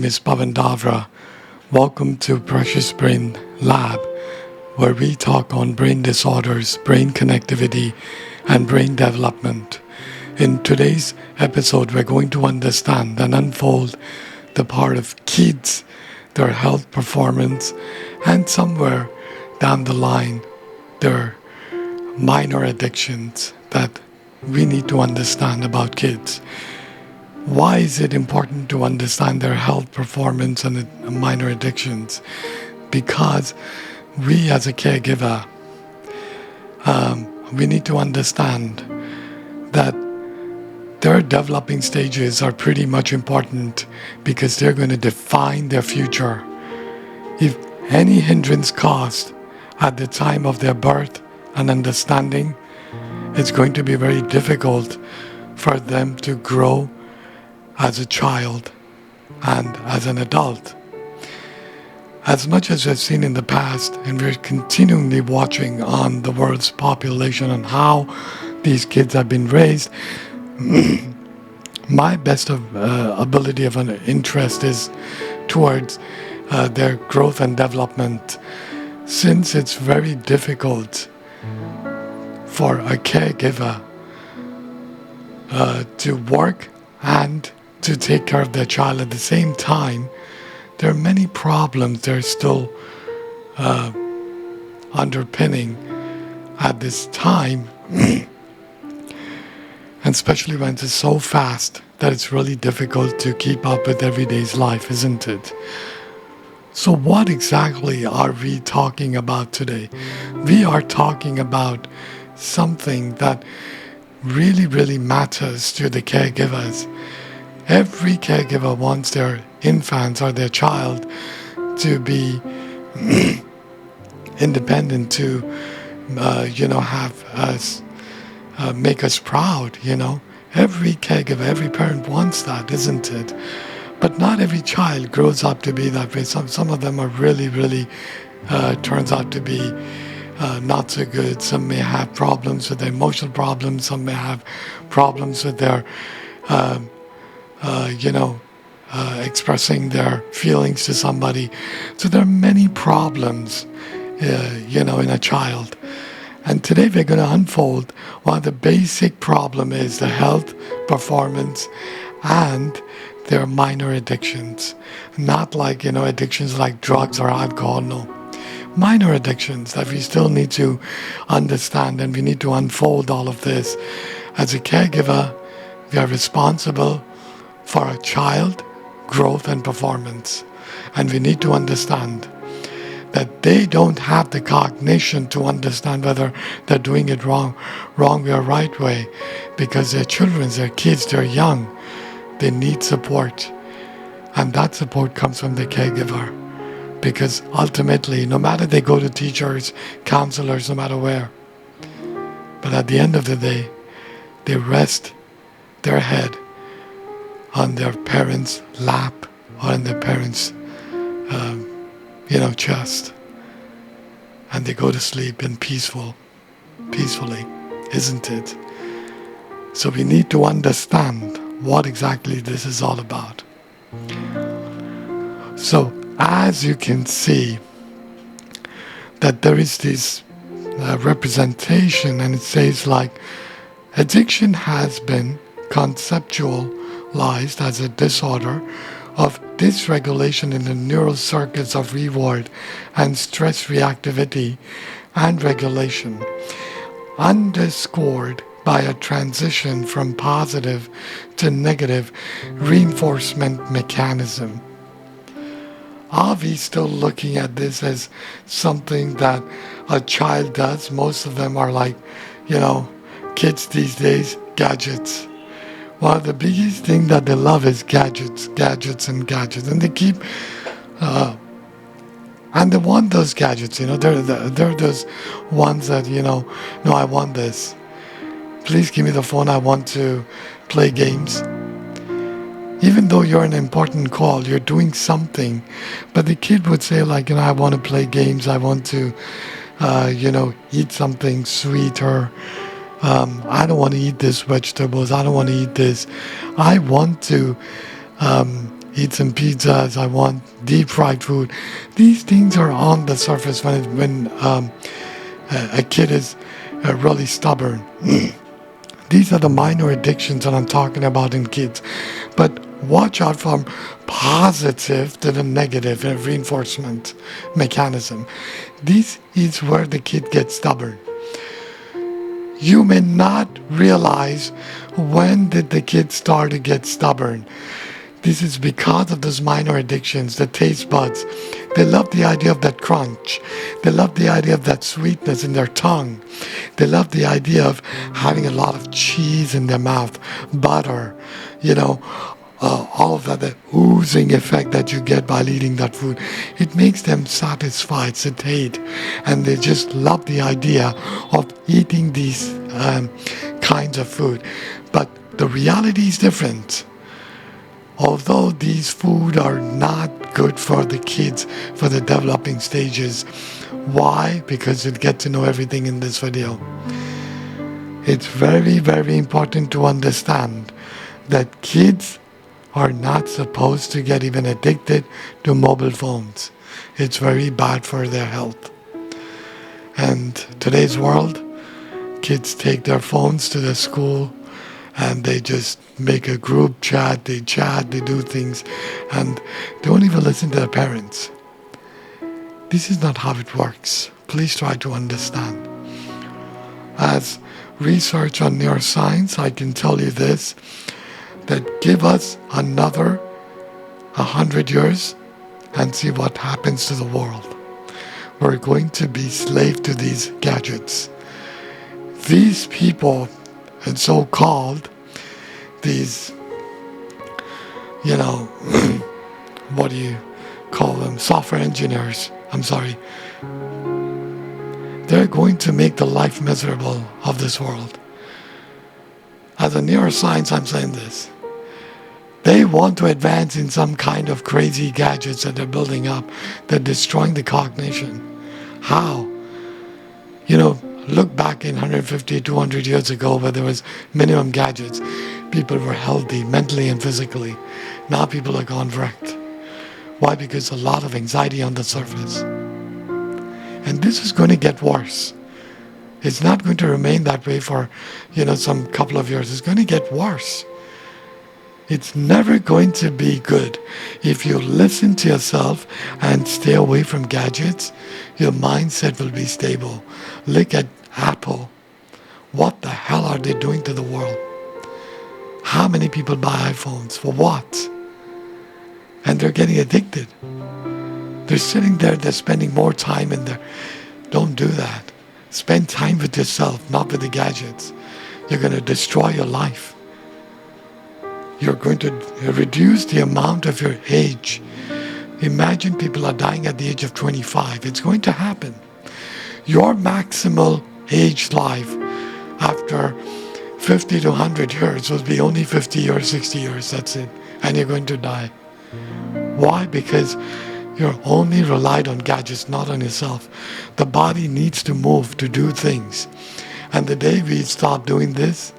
is Pavan Davra. Welcome to Precious Brain Lab, where we talk on brain disorders, brain connectivity, and brain development. In today's episode, we're going to understand and unfold the part of kids, their health performance, and somewhere down the line, their minor addictions that we need to understand about kids. Why is it important to understand their health performance and minor addictions? Because we as a caregiver, we need to understand that their developing stages are pretty much important because they're going to define their future. If any hindrance caused at the time of their birth and understanding, it's going to be very difficult for them to grow as a child and as an adult. As much as we've seen in the past, and we're continually watching on the world's population and how these kids have been raised, my best ability of an interest is towards their growth and development, since it's very difficult for a caregiver to work and to take care of their child at the same time. There are many problems they're still underpinning at this time, and especially when it's so fast that it's really difficult to keep up with everyday's life, isn't it? So what exactly are we talking about today? We are talking about something that really, really matters to the caregivers. Every caregiver wants their infants or their child to be independent, to have us, make us proud. Every caregiver, every parent wants that, isn't it? But not every child grows up to be that way. Some of them are really turns out to be not so good. Some may have problems with their emotional problems. Some may have problems with their expressing their feelings to somebody. So there are many problems, in a child. And today we're going to unfold what the basic problem is: the health, performance, and their minor addictions. Not like, addictions like drugs or alcohol, no. Minor addictions that we still need to understand, and we need to unfold all of this. As a caregiver, we are responsible for a child, growth and performance. And we need to understand that they don't have the cognition to understand whether they're doing it wrong way or right way, because they're children, they're kids, they're young. They need support. And that support comes from the caregiver. Because ultimately, no matter they go to teachers, counselors, no matter where, but at the end of the day, they rest their head on their parents' lap or on their parents' chest, and they go to sleep in peacefully, isn't it? So we need to understand what exactly this is all about. So as you can see, that there is this representation, and it says like, addiction has been conceptualized as a disorder of dysregulation in the neural circuits of reward and stress reactivity and regulation, underscored by a transition from positive to negative reinforcement mechanism. Are we still looking at this as something that a child does? Most of them are like, kids these days, gadgets. Well, the biggest thing that they love is gadgets. And they keep, and they want those gadgets, they're those ones that, no, I want this. Please give me the phone, I want to play games. Even though you're an important call, you're doing something, but the kid would say like, I want to play games, I want to, eat something sweet, or I don't want to eat this vegetables, I don't want to eat this. I want to eat some pizzas, I want deep fried food. These things are on the surface when a kid is really stubborn. These are the minor addictions that I'm talking about in kids. But watch out from positive to the negative reinforcement mechanism. This is where the kid gets stubborn. You may not realize when did the kid start to get stubborn. This is because of those minor addictions, the taste buds. They love the idea of that crunch. They love the idea of that sweetness in their tongue. They love the idea of having a lot of cheese in their mouth, butter, all of that, the oozing effect that you get by eating that food. It makes them satisfied, satiate, and they just love the idea of eating these kinds of food. But the reality is different. Although these food are not good for the kids for the developing stages. Why? Because you'll get to know everything in this video. It's very, very important to understand that kids are not supposed to get even addicted to mobile phones. It's very bad for their health. And today's world, kids take their phones to the school and they just make a group chat, they do things, and they don't even listen to their parents. This is not how it works. Please try to understand. As research on neuroscience, I can tell you this, that give us another 100 years and see what happens to the world. We're going to be slave to these gadgets. These people, and so-called, these, what do you call them? Software engineers. I'm sorry. They're going to make the life miserable of this world. As a neuroscience, I'm saying this. They want to advance in some kind of crazy gadgets that they're building up. They're destroying the cognition. How? Look back in 150, 200 years ago where there was minimum gadgets. People were healthy mentally and physically. Now people are gone wrecked. Why? Because a lot of anxiety on the surface. And this is going to get worse. It's not going to remain that way for, some couple of years. It's going to get worse. It's never going to be good. If you listen to yourself and stay away from gadgets, your mindset will be stable. Look at Apple. What the hell are they doing to the world? How many people buy iPhones? For what? And they're getting addicted. They're sitting there, they're spending more time in there. Don't do that. Spend time with yourself, not with the gadgets. You're going to destroy your life. You're going to reduce the amount of your age. Imagine people are dying at the age of 25. It's going to happen. Your maximal age life after 50 to 100 years will be only 50 or 60 years. That's it. And you're going to die. Why? Because you're only relied on gadgets, not on yourself. The body needs to move, to do things. And the day we stop doing this,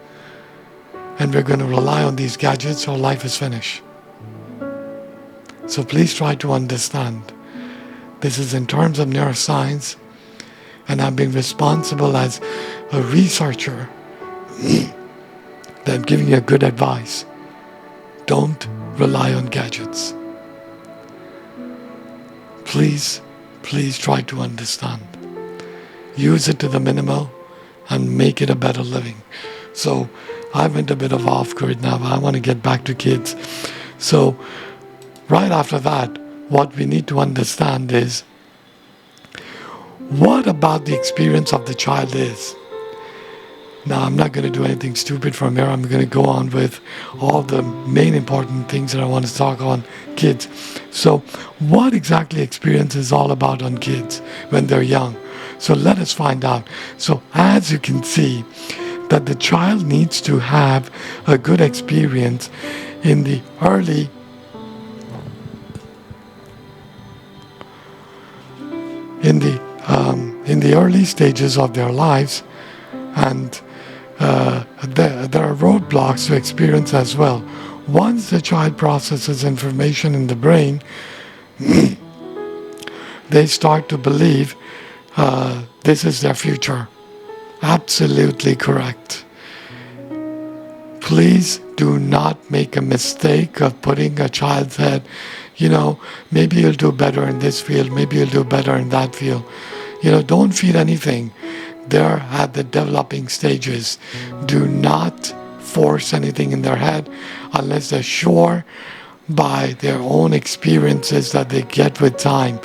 and we're going to rely on these gadgets, our life is finished. So please try to understand. This is in terms of neuroscience, and I'm being responsible as a researcher that I'm giving you good advice. Don't rely on gadgets. Please try to understand. Use it to the minimum and make it a better living. So I went a bit of off grid now, but I want to get back to kids. So right after that, what we need to understand is what about the experience of the child is. Now, I'm not going to do anything stupid from here. I'm going to go on with all the main important things that I want to talk on kids. So what exactly experience is all about on kids when they're young? So let us find out. So as you can see, that the child needs to have a good experience in the early early stages of their lives, and there are roadblocks to experience as well. Once the child processes information in the brain, they start to believe this is their future. Absolutely correct. Please do not make a mistake of putting a child's head, maybe you'll do better in this field, maybe you'll do better in that field. Don't feed anything. They're at the developing stages. Do not force anything in their head unless they're sure by their own experiences that they get with time.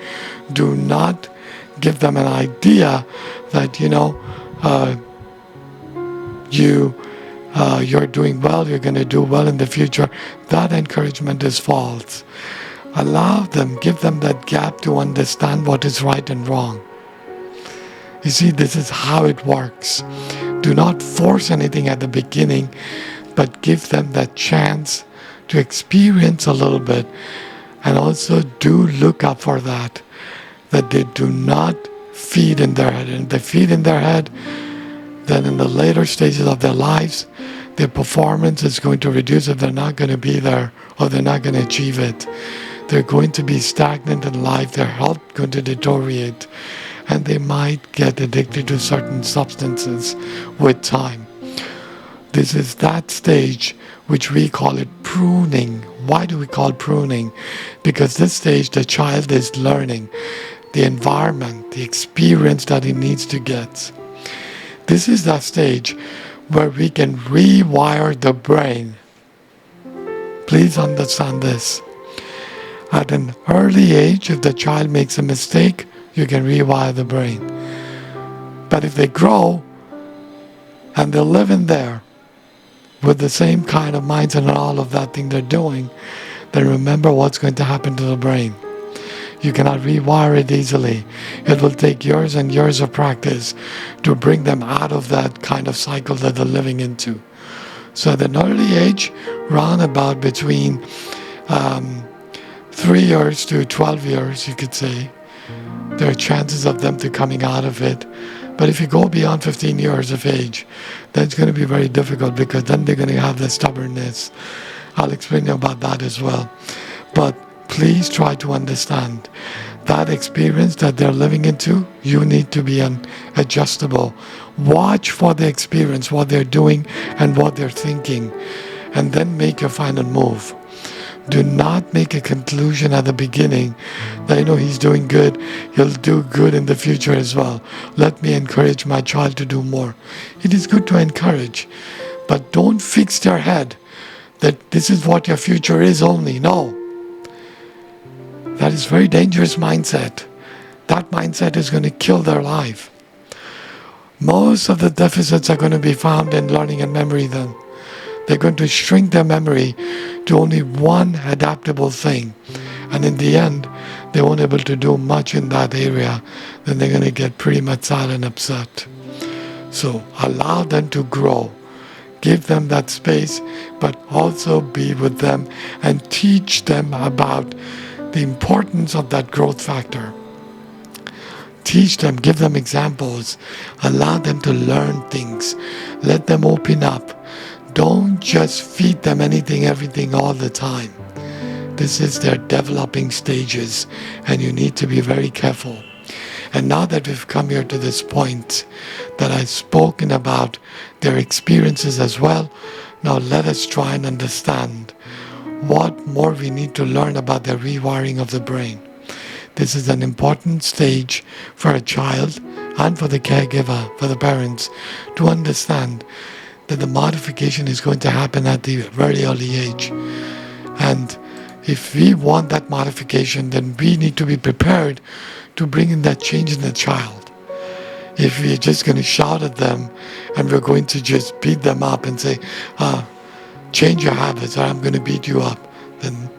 Do not give them an idea that, you're doing well, you're going to do well in the future. That encouragement is false. Allow them, give them that gap to understand what is right and wrong. You see, this is how it works. Do not force anything at the beginning, but give them that chance to experience a little bit. And also do look up for that they do not feed in their head. And if they feed in their head, then in the later stages of their lives, their performance is going to reduce if they're not going to be there or they're not going to achieve it. They're going to be stagnant in life, their health going to deteriorate, and they might get addicted to certain substances with time. This is that stage which we call it pruning. Why do we call it pruning? Because this stage the child is learning the environment, the experience that he needs to get. This is that stage where we can rewire the brain. Please understand this. At an early age, if the child makes a mistake, you can rewire the brain. But if they grow and they live in there with the same kind of mindset and all of that thing they're doing, then remember what's going to happen to the brain. You cannot rewire it easily. It will take years and years of practice to bring them out of that kind of cycle that they're living into. So at an early age, round about between 3 years to 12 years, you could say, there are chances of them to coming out of it. But if you go beyond 15 years of age, then it's going to be very difficult because then they're going to have the stubbornness. I'll explain about that as well. But please try to understand that experience that they're living into, you need to be adjustable. Watch for the experience, what they're doing and what they're thinking, and then make your final move. Do not make a conclusion at the beginning that, he's doing good, he'll do good in the future as well. Let me encourage my child to do more. It is good to encourage, but don't fix their head that this is what your future is only. No. That is very dangerous mindset. That mindset is going to kill their life. Most of the deficits are going to be found in learning and memory then. They're going to shrink their memory to only one adaptable thing. And in the end, they won't be able to do much in that area. Then they're going to get pretty much sad and upset. So allow them to grow. Give them that space, but also be with them and teach them about the importance of that growth factor. Teach them, give them examples, allow them to learn things, let them open up. Don't just feed them anything, everything all the time. This is their developing stages and you need to be very careful. And now that we've come here to this point that I've spoken about their experiences as well, now let us try and understand what more we need to learn about the rewiring of the brain. This is an important stage for a child and for the caregiver, for the parents, to understand that the modification is going to happen at the very early age. And if we want that modification, then we need to be prepared to bring in that change in the child. If we're just going to shout at them and we're going to just beat them up and say, change your habits or I'm going to beat you up, then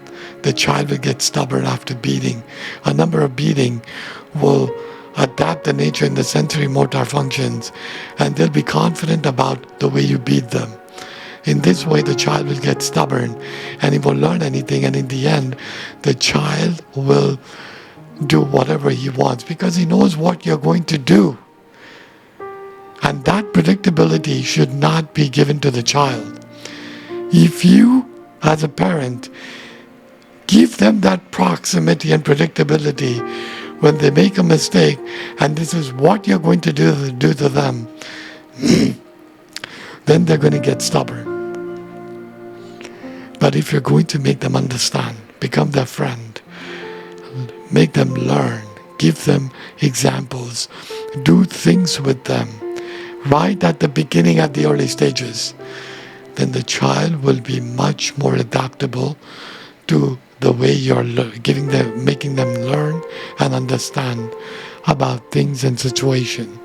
the child will get stubborn after beating. A number of beating will adapt the nature and the sensory motor functions, and they'll be confident about the way you beat them. In this way, the child will get stubborn and he won't learn anything, and in the end, the child will do whatever he wants because he knows what you're going to do. And that predictability should not be given to the child. If you as a parent, give them that proximity and predictability when they make a mistake, and this is what you're going to do to them, then they're going to get stubborn. But if you're going to make them understand, become their friend, make them learn, give them examples, do things with them right at the beginning, at the early stages, then the child will be much more adaptable to the way you're making them learn and understand about things and situation.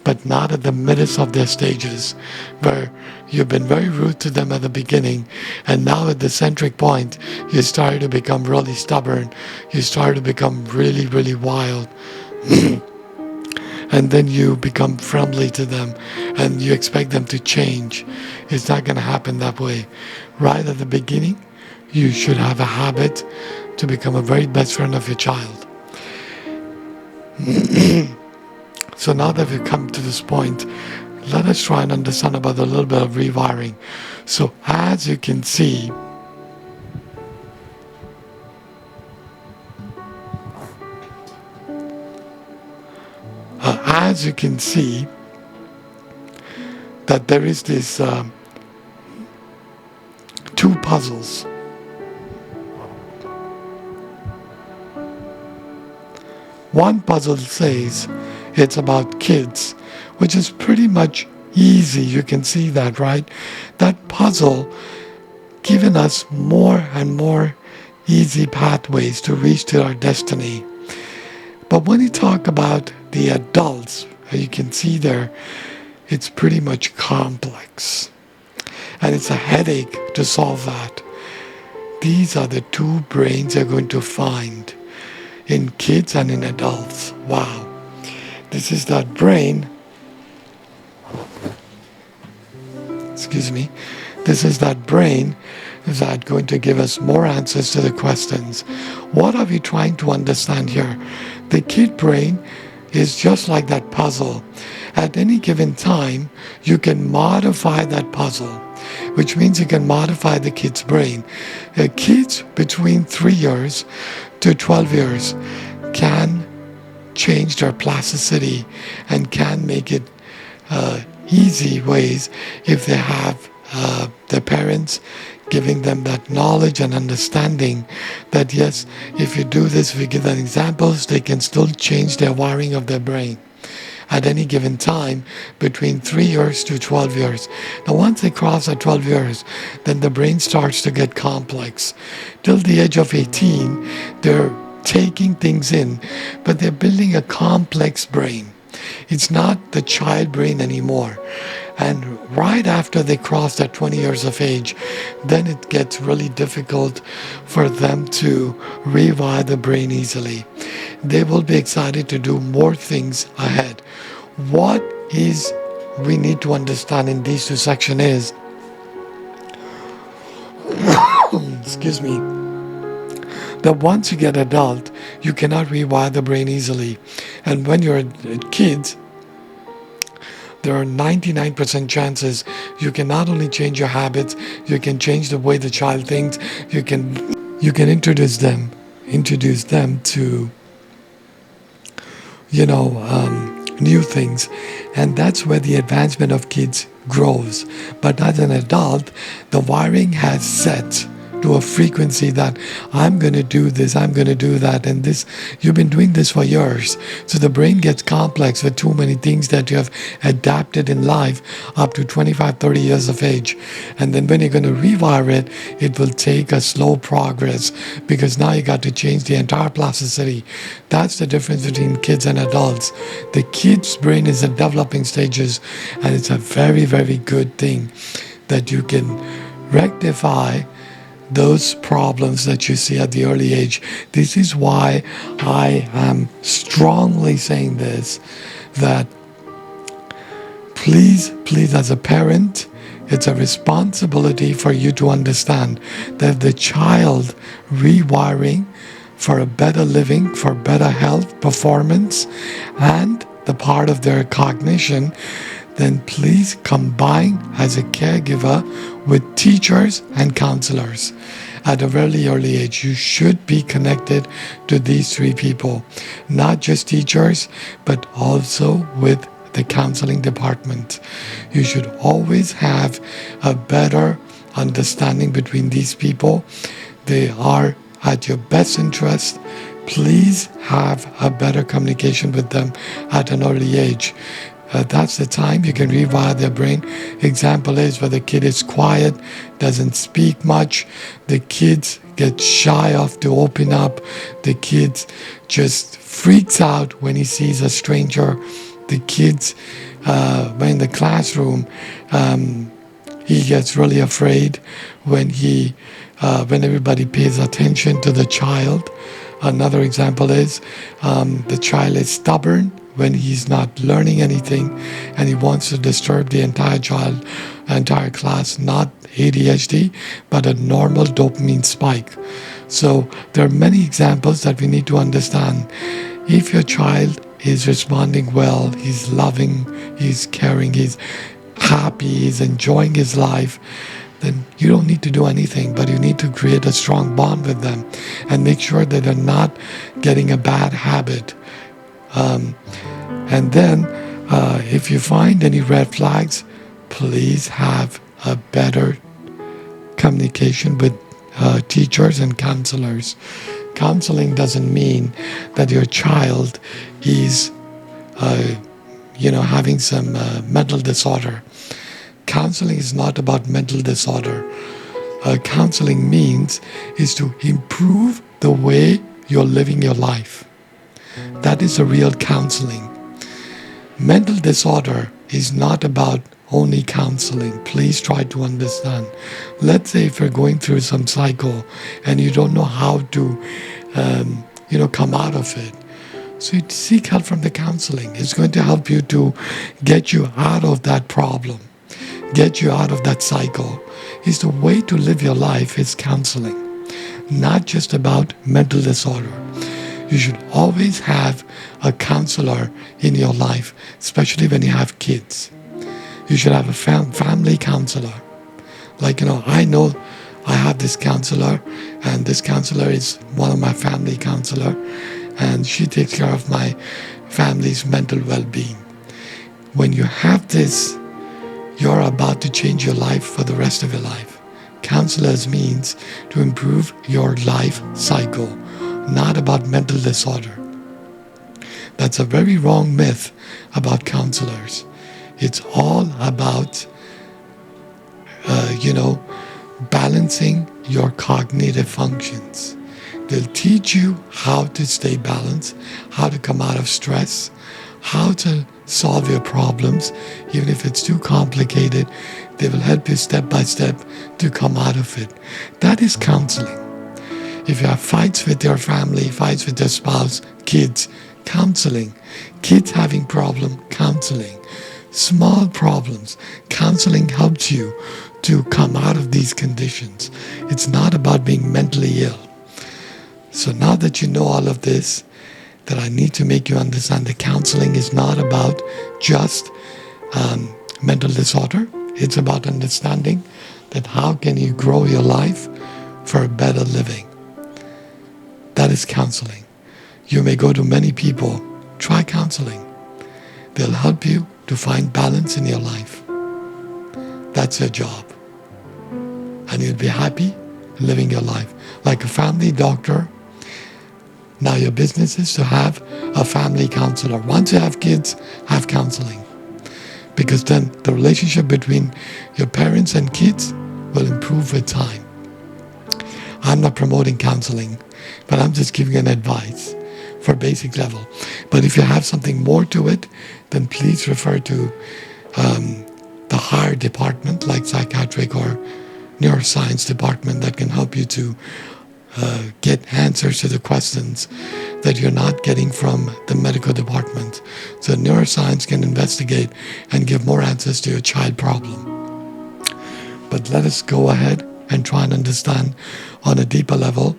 But not at the midst of their stages, where you've been very rude to them at the beginning, and now at the centric point, you start to become really stubborn, you start to become really, really wild, and then you become friendly to them, and you expect them to change. It's not going to happen that way. Right at the beginning, you should have a habit to become a very best friend of your child. So now that we've come to this point, let us try and understand about a little bit of rewiring. So as you can see, that there is this two puzzles. One puzzle says it's about kids, which is pretty much easy. You can see that, right? That puzzle giving us more and more easy pathways to reach to our destiny. But when you talk about the adults, you can see there, it's pretty much complex. And it's a headache to solve that. These are the two brains you're going to find in kids and in adults. Wow. This is that brain. Excuse me. This is that brain that's going to give us more answers to the questions. What are we trying to understand here? The kid brain is just like that puzzle. At any given time, you can modify that puzzle, which means you can modify the kid's brain. Kids between 3 years to 12 years can change their plasticity and can make it easy ways if they have their parents giving them that knowledge and understanding that yes, if you do this, if you give them examples, they can still change their wiring of their brain at any given time between 3 years to 12 years. Now once they cross at 12 years, then the brain starts to get complex. Till the age of 18, they're taking things in, but they're building a complex brain. It's not the child brain anymore. And right after they cross that 20 years of age, then it gets really difficult for them to rewire the brain easily. They will be excited to do more things ahead. What is we need to understand in these two sections is, excuse me, that once you get adult, you cannot rewire the brain easily. And when you're kids, there are 99% chances you can not only change your habits, you can change the way the child thinks, you can introduce them to new things, and that's where the advancement of kids grows. But as an adult, the wiring has set to a frequency that I'm going to do this, I'm going to do that, and this, you've been doing this for years. So the brain gets complex with too many things that you have adapted in life up to 25, 30 years of age. And then when you're going to rewire it, it will take a slow progress because now you got to change the entire plasticity. That's the difference between kids and adults. The kid's brain is at developing stages, and it's a very, very good thing that you can rectify those problems that you see at the early age. This is why I am strongly saying this, that please, as a parent, it's a responsibility for you to understand that the child rewiring for a better living, for better health, performance, and the part of their cognition, then please combine as a caregiver with teachers and counselors. At a very early age, you should be connected to these three people, not just teachers, but also with the counseling department. You should always have a better understanding between these people. They are at your best interest. Please have a better communication with them at an early age. That's the time you can rewire their brain. Example is where the kid is quiet, doesn't speak much, the kids get shy of to open up, the kids just freaks out when he sees a stranger, the kids when in the classroom he gets really afraid when everybody pays attention to the child. Another example is the child is stubborn when he's not learning anything and he wants to disturb the entire class, not ADHD, but a normal dopamine spike. So there are many examples that we need to understand. If your child is responding well, he's loving, he's caring, he's happy, he's enjoying his life, then you don't need to do anything, but you need to create a strong bond with them and make sure that they're not getting a bad habit. And then if you find any red flags, please have a better communication with teachers and counselors. Counseling doesn't mean that your child is having some mental disorder. Counseling is not about mental disorder. Counseling means is to improve the way you're living your life. That is a real counseling. Mental disorder is not about only counseling. Please try to understand. Let's say if you're going through some cycle and you don't know how to come out of it. So you seek help from the counseling. It's going to help you to get you out of that problem, get you out of that cycle. It's the way to live your life is counseling, not just about mental disorder. You should always have a counselor in your life, especially when you have kids. You should have a family counselor. I know I have this counselor, and this counselor is one of my family counselor, and she takes care of my family's mental well-being. When you have this, you're about to change your life for the rest of your life. Counselors means to improve your life cycle, not about mental disorder. That's a very wrong myth about counselors. It's all about, balancing your cognitive functions. They'll teach you how to stay balanced, how to come out of stress, how to solve your problems. Even if it's too complicated, they will help you step by step to come out of it. That is counseling. If you have fights with your family, fights with your spouse, kids, counseling. Kids having problem, counseling. Small problems, counseling helps you to come out of these conditions. It's not about being mentally ill. So now that you know all of this, that I need to make you understand that counseling is not about just mental disorder. It's about understanding that how can you grow your life for a better living. That is counseling. You may go to many people. Try counseling. They'll help you to find balance in your life. That's your job. And you'll be happy living your life. Like a family doctor, now your business is to have a family counselor. Once you have kids, have counseling. Because then the relationship between your parents and kids will improve with time. I'm not promoting counseling, but I'm just giving an advice for basic level. But if you have something more to it, then please refer to the higher department like psychiatric or neuroscience department that can help you to get answers to the questions that you're not getting from the medical department. So neuroscience can investigate and give more answers to your child problem. But let us go ahead and try and understand on a deeper level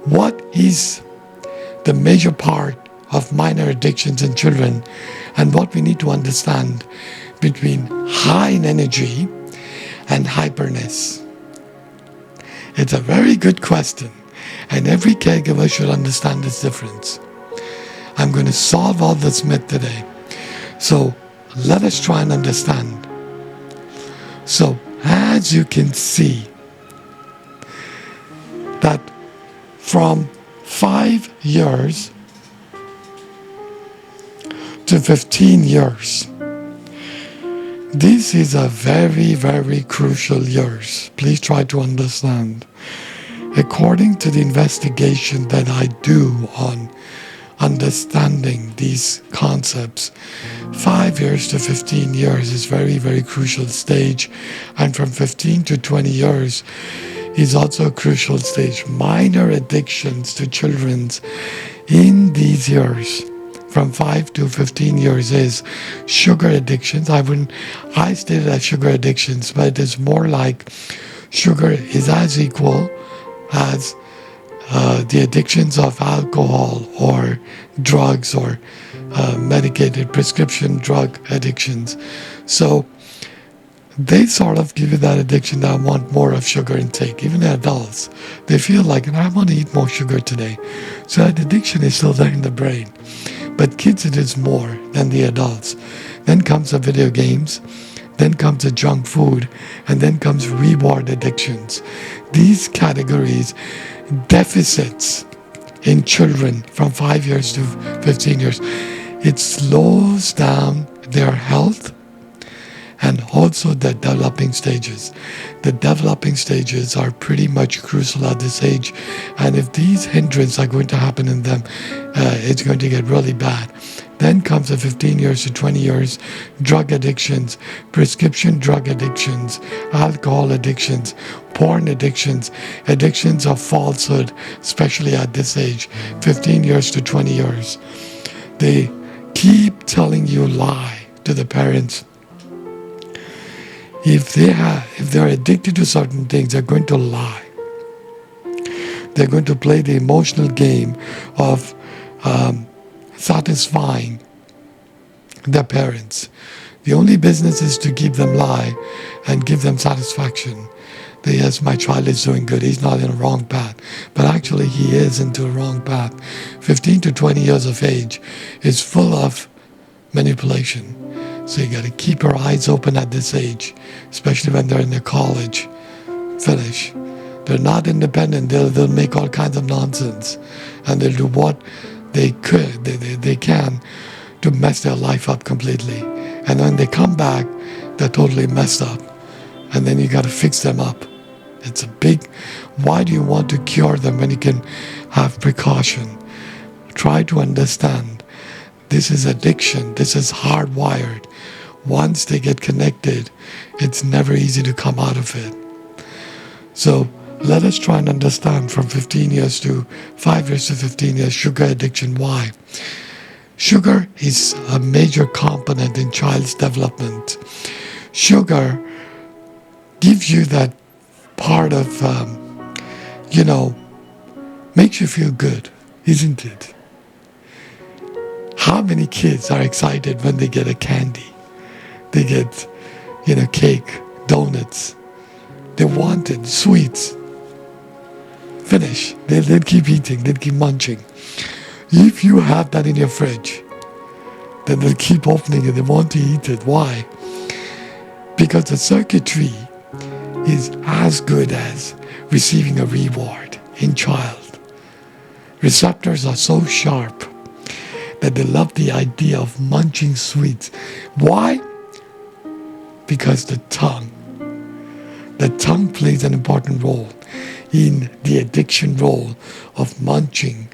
what is the major part of minor addictions in children and what we need to understand between high in energy and hyperness? It's a very good question, and every caregiver should understand this difference. I'm going to solve all this myth today. So let us try and understand. So as you can see, that from 5 years to 15 years, this is a very, very crucial years. Please try to understand. According to the investigation that I do on understanding these concepts, 5 years to 15 years is very, very crucial stage. And from 15 to 20 years is also a crucial stage. Minor addictions to children in these years, from 5 to 15 years, is sugar addictions. I state it as sugar addictions, but it is more like sugar is as equal as the addictions of alcohol or drugs or medicated prescription drug addictions. So they sort of give you that addiction that I want more of sugar intake. Even adults, they feel like, and I want to eat more sugar today. So that addiction is still there in the brain. But kids, it is more than the adults. Then comes the video games, then comes the junk food, and then comes reward addictions. These categories, deficits in children from 5 years to 15 years, it slows down their health and also the developing stages. The developing stages are pretty much crucial at this age, and if these hindrances are going to happen in them, it's going to get really bad. Then comes the 15 years to 20 years, drug addictions, prescription drug addictions, alcohol addictions, porn addictions, addictions of falsehood, especially at this age, 15 years to 20 years. They keep telling you lie to the parents. If they're addicted to certain things, they're going to lie. They're going to play the emotional game of satisfying their parents. The only business is to keep them lie and give them satisfaction. That yes, my child is doing good, he's not in a wrong path. But actually he is into a wrong path. 15 to 20 years of age is full of manipulation. So you got to keep your eyes open at this age, especially when they're in their college finish. They're not independent. They'll make all kinds of nonsense, and they'll do what they can to mess their life up completely. And when they come back, they're totally messed up, and then you got to fix them up. It's a big. Why do you want to cure them when you can have precaution? Try to understand. This is addiction. This is hardwired. Once they get connected, it's never easy to come out of it. So let us try and understand from 15 years to 5 years to 15 years, sugar addiction. Why? Sugar is a major component in child's development. Sugar gives you that part of, makes you feel good, isn't it? How many kids are excited when they get a candy? They get, cake, donuts. They want it, sweets. Finish. They'll keep eating, they'll keep munching. If you have that in your fridge, then they'll keep opening it. They want to eat it. Why? Because the circuitry is as good as receiving a reward in child. Receptors are so sharp that they love the idea of munching sweets. Why? Because the tongue plays an important role in the addiction role of munching.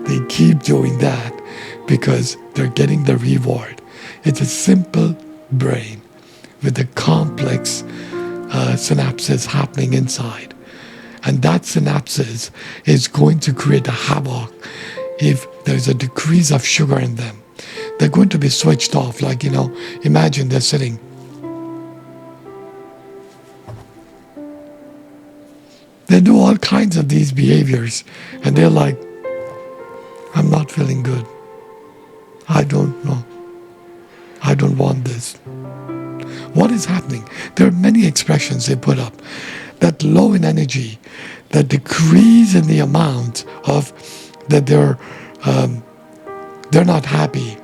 They keep doing that because they're getting the reward. It's a simple brain with a complex synapses happening inside. And that synapses is going to create a havoc if there's a decrease of sugar in them. They're going to be switched off. Like, imagine they're sitting. They do all kinds of these behaviors. And they're like, I'm not feeling good. I don't don't want this. What is happening? There are many expressions they put up. That low in energy, that decrease in the amount of that they're not happy.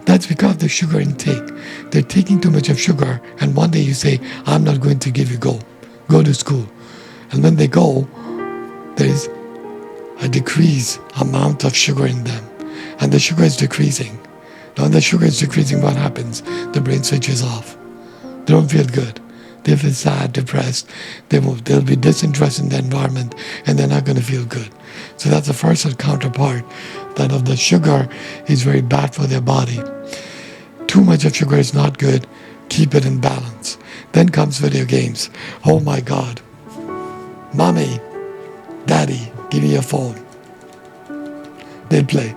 That's because of the sugar intake. They're taking too much of sugar, and one day you say, I'm not going to give you go to school. And when they go, there's a decreased amount of sugar in them. And the sugar is decreasing. Now when the sugar is decreasing, what happens? The brain switches off. They don't feel good. They feel sad, depressed. They'll be disinterested in the environment, and they're not going to feel good. So that's the first counterpart, that of the sugar is very bad for their body. Too much of sugar is not good. Keep it in balance. Then comes video games. Oh my God. Mommy, Daddy, give me your phone. They play.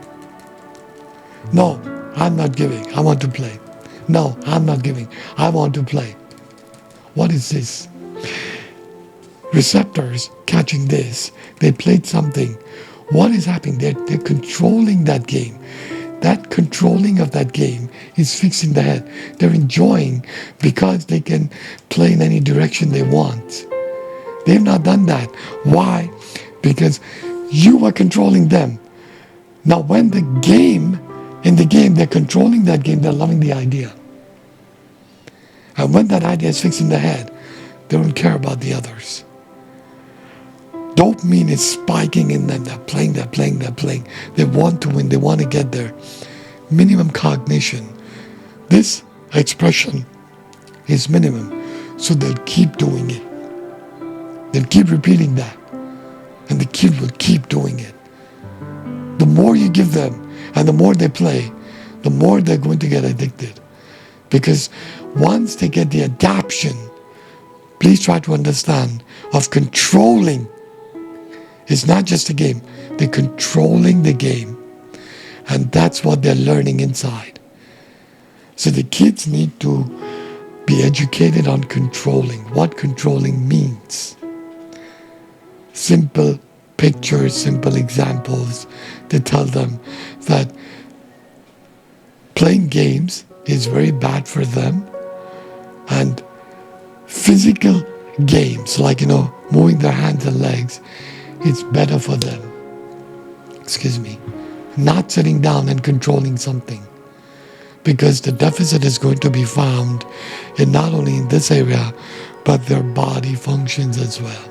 No, I'm not giving. I want to play. No, I'm not giving. I want to play. What is this? Receptors catching this. They played something. What is happening? They're controlling that game. That controlling of that game is fixed in the head. They're enjoying because they can play in any direction they want. They've not done that. Why? Because you are controlling them. Now when in the game, they're controlling that game, they're loving the idea. And when that idea is fixed in the head, they don't care about the others. Dopamine is spiking in them. They're playing. They want to win. They want to get there. Minimum cognition. This expression is minimum. So they'll keep doing it. They'll keep repeating that. And the kid will keep doing it. The more you give them and the more they play, the more they're going to get addicted. Because once they get the adaption, please try to understand, of controlling. It's not just a game. They're controlling the game. And that's what they're learning inside. So the kids need to be educated on controlling, what controlling means. Simple pictures, simple examples to tell them that playing games is very bad for them, and physical games like moving their hands and legs, it's better for them. Not sitting down and controlling something, because the deficit is going to be found in not only in this area but their body functions as well.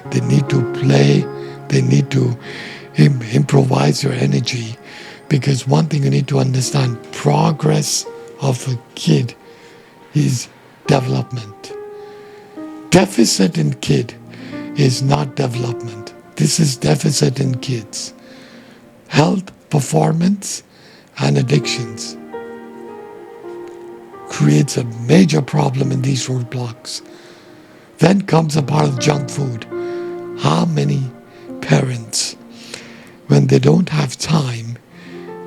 They need to play, they need to improvise their energy, because one thing you need to understand, progress of a kid is development. Deficit in kid is not development. This is deficit in kids. Health, performance, and addictions creates a major problem in these roadblocks. Then comes a part of junk food. How many parents, when they don't have time,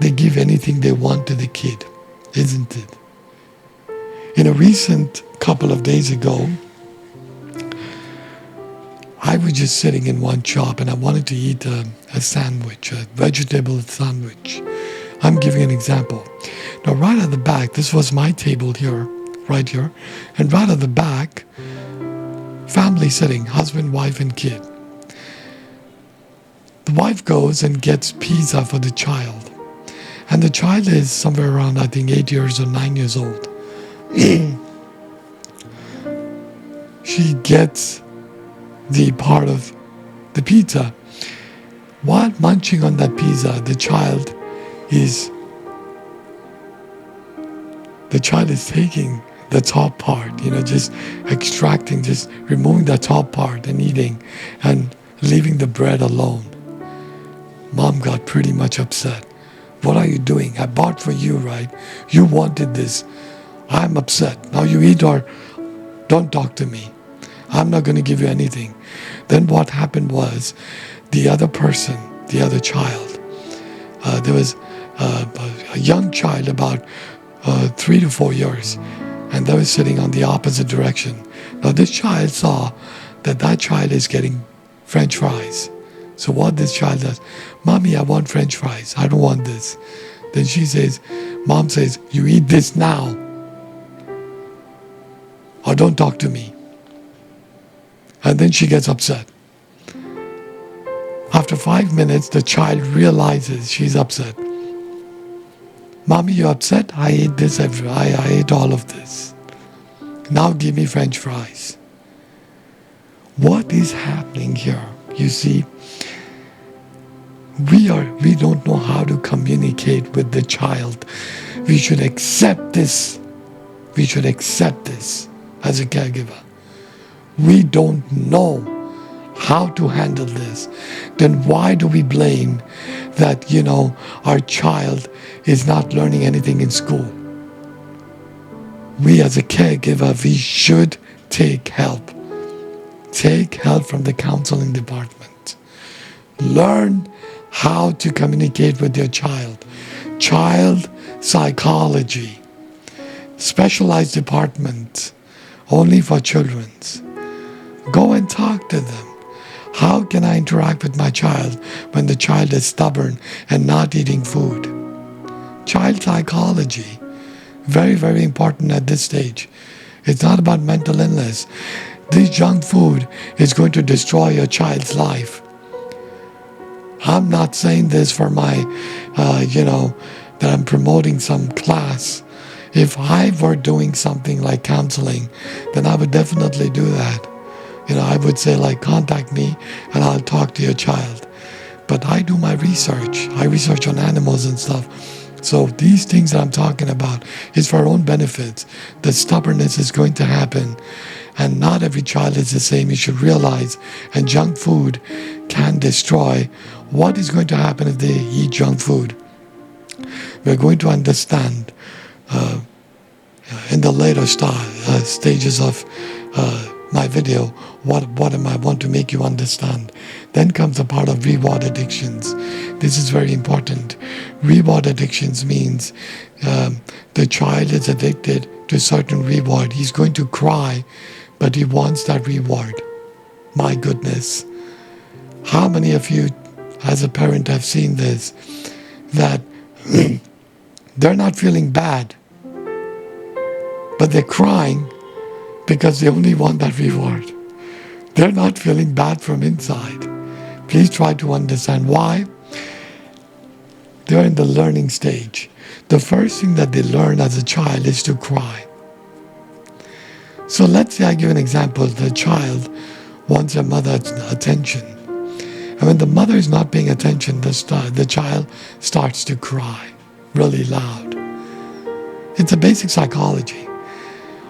they give anything they want to the kid, isn't it? In a recent couple of days ago, I was just sitting in one shop and I wanted to eat a sandwich, a vegetable sandwich. I'm giving an example. Now, right at the back, this was my table here, right here, and right at the back, family sitting, husband, wife, and kid. The wife goes and gets pizza for the child. And the child is somewhere around, I think, 8 years or 9 years old. She gets the part of the pizza. While munching on that pizza, the child is taking the top part, just extracting, just removing the top part and eating and leaving the bread alone. Mom got pretty much upset. What are you doing? I bought for you, right? You wanted this. I'm upset. Now you eat or don't talk to me. I'm not going to give you anything. Then what happened was the other person, the other child, there was a young child about 3 to 4 years, and they were sitting on the opposite direction. Now this child saw that child is getting French fries. So what this child does, Mommy, I want French fries. I don't want this. Then she says, mom says, you eat this now or don't talk to me. And then she gets upset. After 5 minutes, the child realizes she's upset. Mommy, you upset? I ate this I ate all of this. Now give me French fries. What is happening here? You see, we don't know how to communicate with the child. We should accept this. We should accept this as a caregiver. We don't know how to handle this. Then why do we blame that, our child is not learning anything in school? We as a caregiver, we should take help. Take help from the counseling department. Learn how to communicate with your child. Child psychology. Specialized department only for children. Go and talk to them. How can I interact with my child when the child is stubborn and not eating food? Child psychology. Very, very important at this stage. It's not about mental illness. This junk food is going to destroy your child's life. I'm not saying this for my, that I'm promoting some class. If I were doing something like counseling, then I would definitely do that. I would say, contact me and I'll talk to your child. But I do my research. I research on animals and stuff. So these things that I'm talking about is for our own benefits. The stubbornness is going to happen. And not every child is the same. You should realize. And junk food can destroy. What is going to happen if they eat junk food? We're going to understand in the later stages of my video what I want to make you understand. Then comes the part of reward addictions. This is very important. Reward addictions means the child is addicted to a certain reward. He's going to cry, but he wants that reward. My goodness. How many of you as a parent have seen this? That they're not feeling bad, but they're crying because they only want that reward. They're not feeling bad from inside. Please try to understand why. They're in the learning stage. The first thing that they learn as a child is to cry. So let's say I give an example. The child wants a mother's attention. And when the mother is not paying attention, the child starts to cry really loud. It's a basic psychology.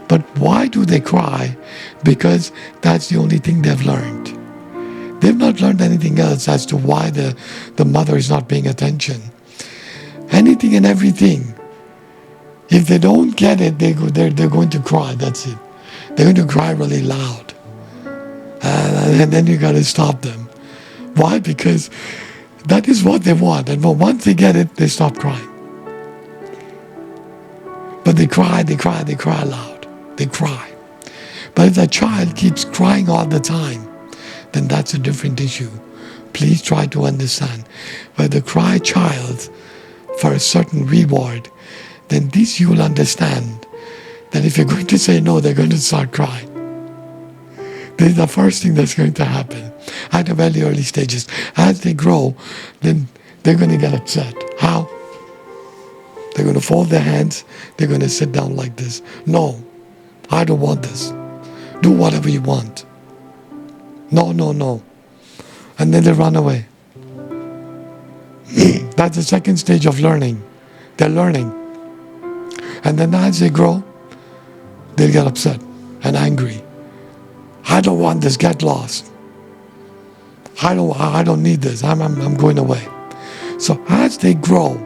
But why do they cry? Because that's the only thing they've learned. They've not learned anything else as to why the mother is not paying attention. Anything and everything. If they don't get it, they're going to cry. That's it. They're going to cry really loud. And then you got to stop them. Why? Because that is what they want. And once they get it, they stop crying. But they cry loud. They cry. But if that child keeps crying all the time, then that's a different issue. Please try to understand. Where the cry child for a certain reward, then this you will understand that if you're going to say no, they're going to start crying. This is the first thing that's going to happen at the very early stages. As they grow, then they're going to get upset. How? They're going to fold their hands. They're going to sit down like this. No, I don't want this. Do whatever you want. No. And then they run away. That's the second stage of learning. They're learning. And then as they grow, they'll get upset and angry. I don't want this. Get lost. I don't need this. I'm going away. So as they grow,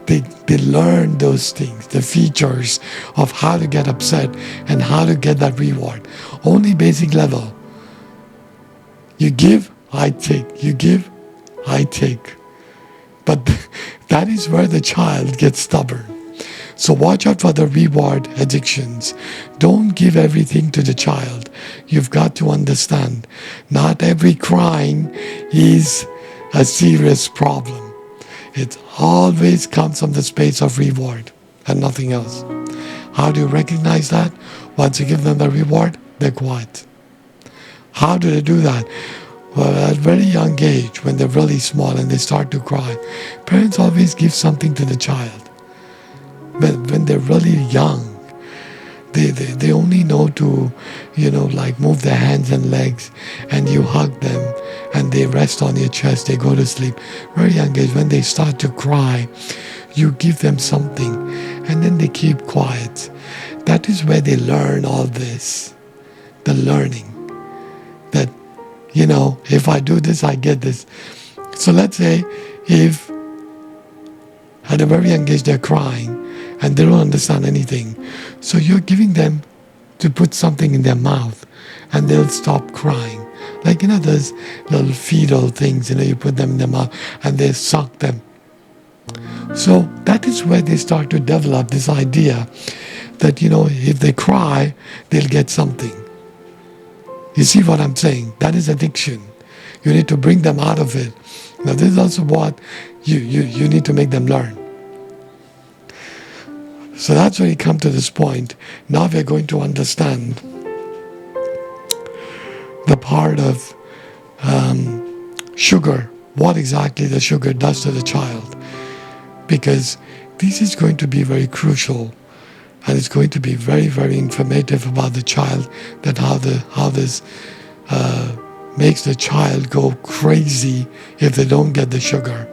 they learn those things, the features of how to get upset and how to get that reward. Only basic level. You give, I take. You give, I take. But that is where the child gets stubborn. So watch out for the reward addictions. Don't give everything to the child. You've got to understand, not every crying is a serious problem. It always comes from the space of reward and nothing else. How do you recognize that? Once you give them the reward, they're quiet. How do they do that? Well, at a very young age, when they're really small and they start to cry, parents always give something to the child. But when they're really young, they only know to, like move their hands and legs, and you hug them and they rest on your chest, they go to sleep. Very young age, when they start to cry, you give them something and then they keep quiet. That is where they learn all this. The learning. That, if I do this, I get this. So let's say if at a very young age they're crying and they don't understand anything. So you're giving them to put something in their mouth and they'll stop crying. Like, those little fetal things, you put them in their mouth and they suck them. So that is where they start to develop this idea that, if they cry, they'll get something. You see what I'm saying? That is addiction. You need to bring them out of it. Now, this is also what you need to make them learn. So that's where you come to this point. Now we're going to understand the part of sugar, what exactly the sugar does to the child. Because this is going to be very crucial, and it's going to be very, very informative about the child, that how this makes the child go crazy if they don't get the sugar.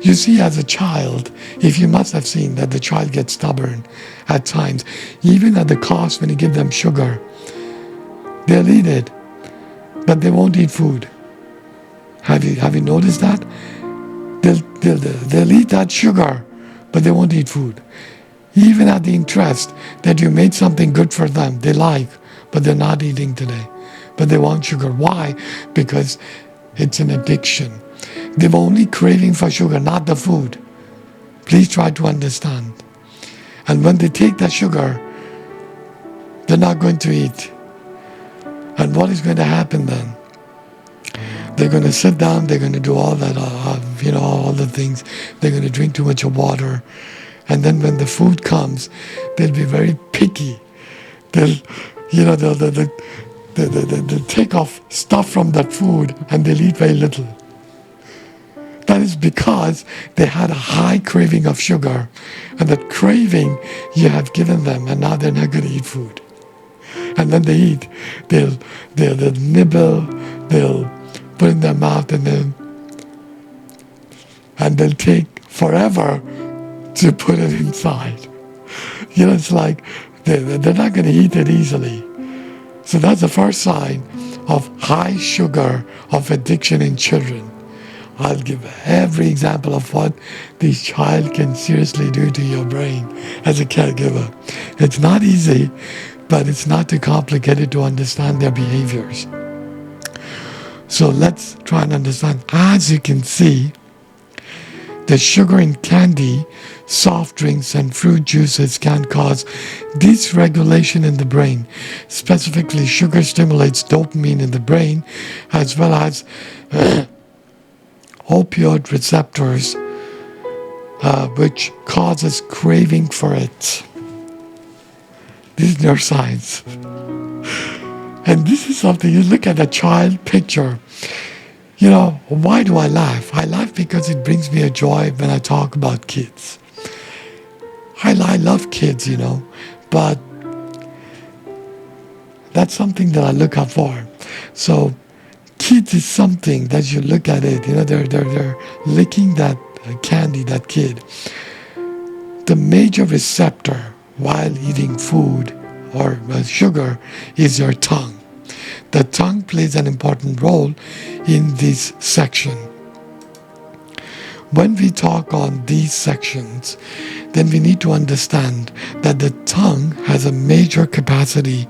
You see, as a child, if you must have seen that the child gets stubborn at times, even at the cost when you give them sugar, they'll eat it, but they won't eat food. Have you noticed that? They'll eat that sugar, but they won't eat food. Even at the interest that you made something good for them, they like, but they're not eating today. But they want sugar. Why? Because it's an addiction. They're only craving for sugar, not the food. Please try to understand. And when they take that sugar, they're not going to eat. And what is going to happen then? They're going to sit down, they're going to do all that, all the things. They're going to drink too much water. And then when the food comes, they'll be very picky. They'll take off stuff from that food and they'll eat very little. That is because they had a high craving of sugar, and that craving you have given them, and now they're not going to eat food. And when they eat, they'll nibble, they'll put in their mouth, and they'll take forever to put it inside. It's like they're not going to eat it easily. So that's the first sign of high sugar, of addiction in children. I'll give every example of what this child can seriously do to your brain as a caregiver. It's not easy, but it's not too complicated to understand their behaviors. So let's try and understand. As you can see, the sugar in candy, soft drinks, and fruit juices can cause dysregulation in the brain. Specifically, sugar stimulates dopamine in the brain, as well as opioid receptors, which causes craving for it. This is neuroscience. And this is something, you look at a child picture. Why do I laugh? I laugh because it brings me a joy when I talk about kids. I love kids, but that's something that I look out for. So kids is something that you look at it, they're licking that candy, that kid. The major receptor while eating food or sugar is your tongue. The tongue plays an important role in this section. When we talk on these sections, then we need to understand that the tongue has a major capacity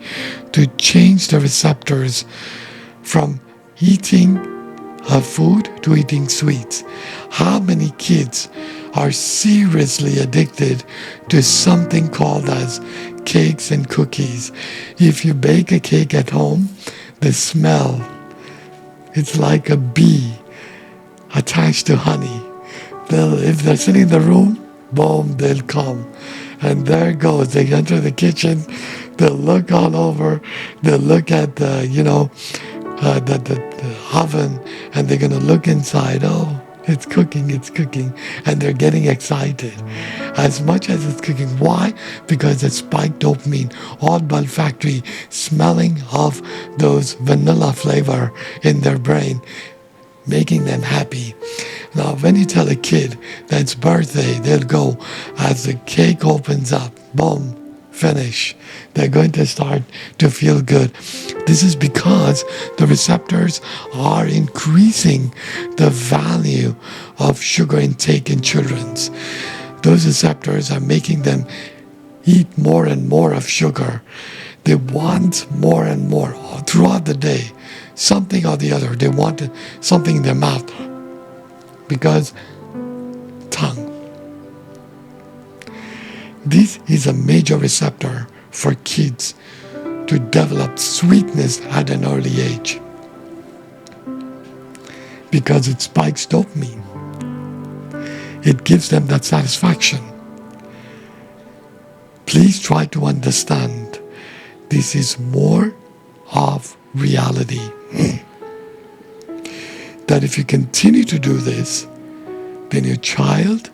to change the receptors from eating food to eating sweets. How many kids are seriously addicted to something called as cakes and cookies? If you bake a cake at home, the smell, it's like a bee attached to honey. if they're sitting in the room, boom, they'll come. And there it goes. They enter the kitchen, they'll look all over, they'll look at the oven, and they're going to look inside. Oh, it's cooking. And they're getting excited as much as it's cooking. Why? Because it's spiked dopamine, all olfactory, smelling of those vanilla flavor in their brain, making them happy. Now, when you tell a kid that it's birthday, they'll go as the cake opens up, boom, finish. They're going to start to feel good. This is because the receptors are increasing the value of sugar intake in children's. Those receptors are making them eat more and more of sugar. They want more and more throughout the day, something or the other. They want something in their mouth because tongue. This is a major receptor for kids to develop sweetness at an early age because it spikes dopamine. It gives them that satisfaction. Please try to understand this is more of reality. That if you continue to do this, then your child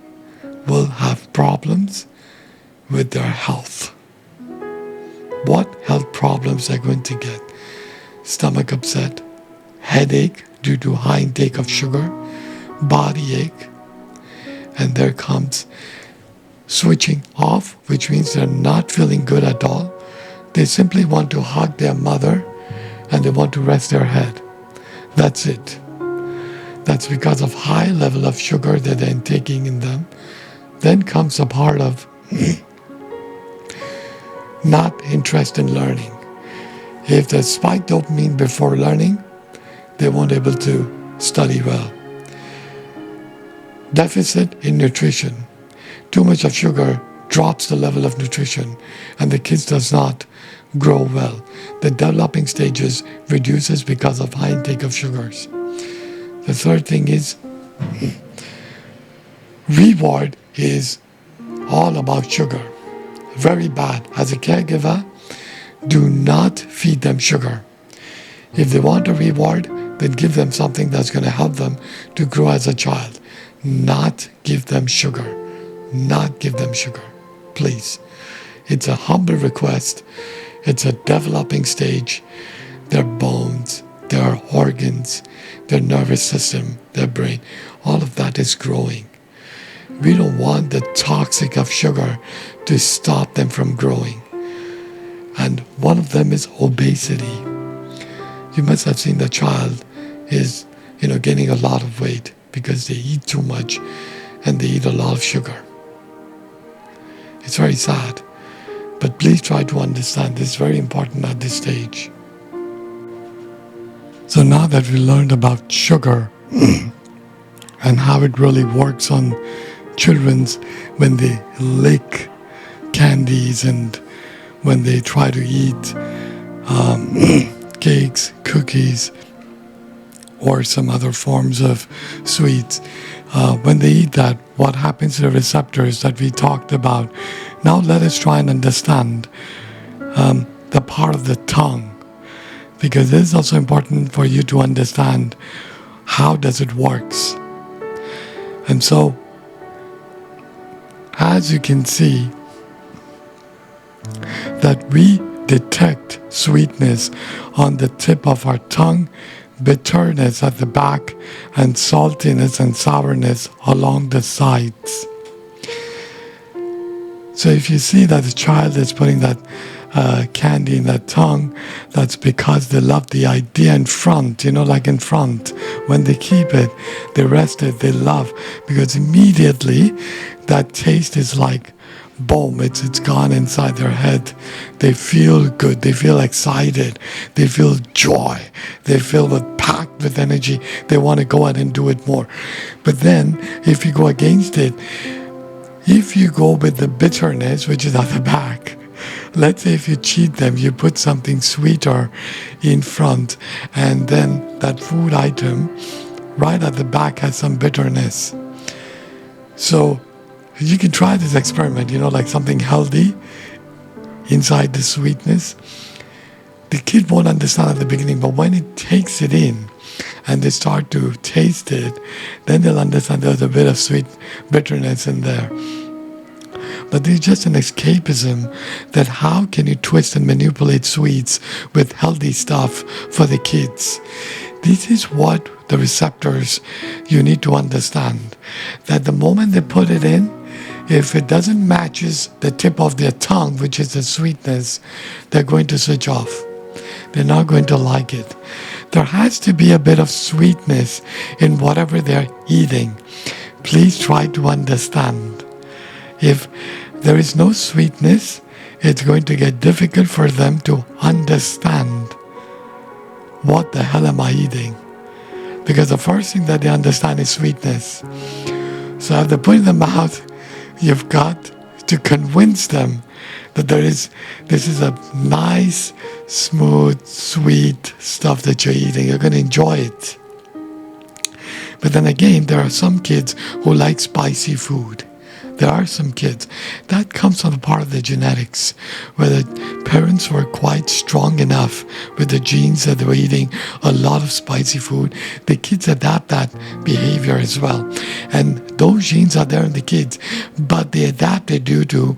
will have problems with their health. What health problems are going to get? Stomach upset, headache due to high intake of sugar, body ache, and there comes switching off, which means they're not feeling good at all. They simply want to hug their mother and they want to rest their head. That's it. That's because of high level of sugar that they're taking in them. Then comes a part of not interest in learning. If they spike dopamine before learning, they won't be able to study well. Deficit in nutrition. Too much of sugar drops the level of nutrition and the kids does not grow well. The developing stages reduces because of high intake of sugars. The third thing is reward is all about sugar. Very bad. As a caregiver, do not feed them sugar. If they want a reward, then give them something that's going to help them to grow as a child. Not give them sugar. Not give them sugar. Please. It's a humble request. It's a developing stage. Their bones, their organs, their nervous system, their brain, all of that is growing. We don't want the toxic of sugar to stop them from growing. And one of them is obesity. You must have seen the child is, gaining a lot of weight because they eat too much and they eat a lot of sugar. It's very sad. But please try to understand this is very important at this stage. So now that we learned about sugar and how it really works on children's when they lick candies and when they try to eat cakes, cookies, or some other forms of sweets. When they eat that, what happens to the receptors that we talked about? Now let us try and understand the part of the tongue, because this is also important for you to understand how does it works. And so, as you can see, that we detect sweetness on the tip of our tongue, bitterness at the back, and saltiness and sourness along the sides. So if you see that the child is putting that candy in their tongue, that's because they love the idea in front, like in front. When they keep it, they rest it, they love, because immediately that taste is like, boom, it's gone inside their head. They feel good, they feel excited, they feel joy, they feel packed with energy, they want to go out and do it more. But then, if you go against it, if you go with the bitterness, which is at the back, let's say if you cheat them, you put something sweeter in front, and then that food item right at the back has some bitterness. So you can try this experiment, like something healthy inside the sweetness. The kid won't understand at the beginning, but when it takes it in and they start to taste it, then they'll understand there's a bit of sweet bitterness in there. But there's just an escapism that how can you twist and manipulate sweets with healthy stuff for the kids? This is what the receptors you need to understand. That the moment they put it in, if it doesn't matches the tip of their tongue, which is the sweetness, they're going to switch off. They're not going to like it. There has to be a bit of sweetness in whatever they're eating. Please try to understand. If there is no sweetness, it's going to get difficult for them to understand what the hell am I eating? Because the first thing that they understand is sweetness. So if they put it in the mouth, you've got to convince them that this is a nice, smooth, sweet stuff that you're eating. You're going to enjoy it. But then again, there are some kids who like spicy food. There are some kids. That comes from a part of the genetics, where the parents were quite strong enough with the genes that they were eating a lot of spicy food. The kids adapt that behavior as well. And those genes are there in the kids, but they adapt it due to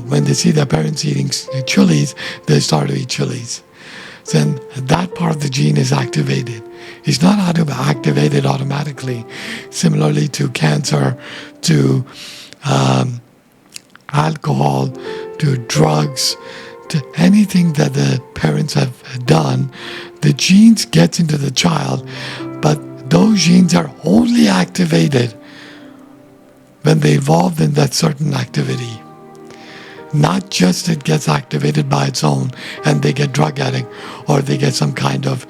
when they see their parents eating chilies, they start to eat chilies. So then that part of the gene is activated. It's not activated automatically. Similarly to cancer, to alcohol, to drugs, to anything that the parents have done, the genes gets into the child, but those genes are only activated when they evolved in that certain activity. Not just it gets activated by its own and they get drug addict or they get some kind of,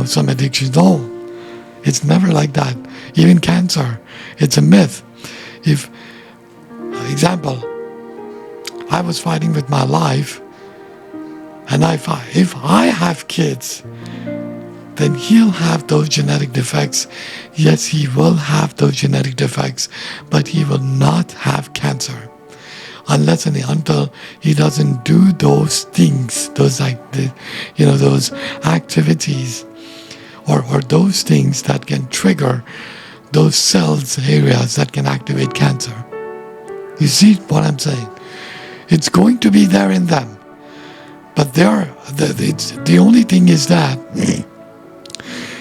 some addiction. No, it's never like that. Even cancer, it's a myth. Example, I was fighting with my life, and if I have kids, then he'll have those genetic defects. Yes, he will have those genetic defects, but he will not have cancer. Unless and until he doesn't do those things, those activities, or those things that can trigger those cells areas that can activate cancer. You see what I'm saying? It's going to be there in them, but the only thing is that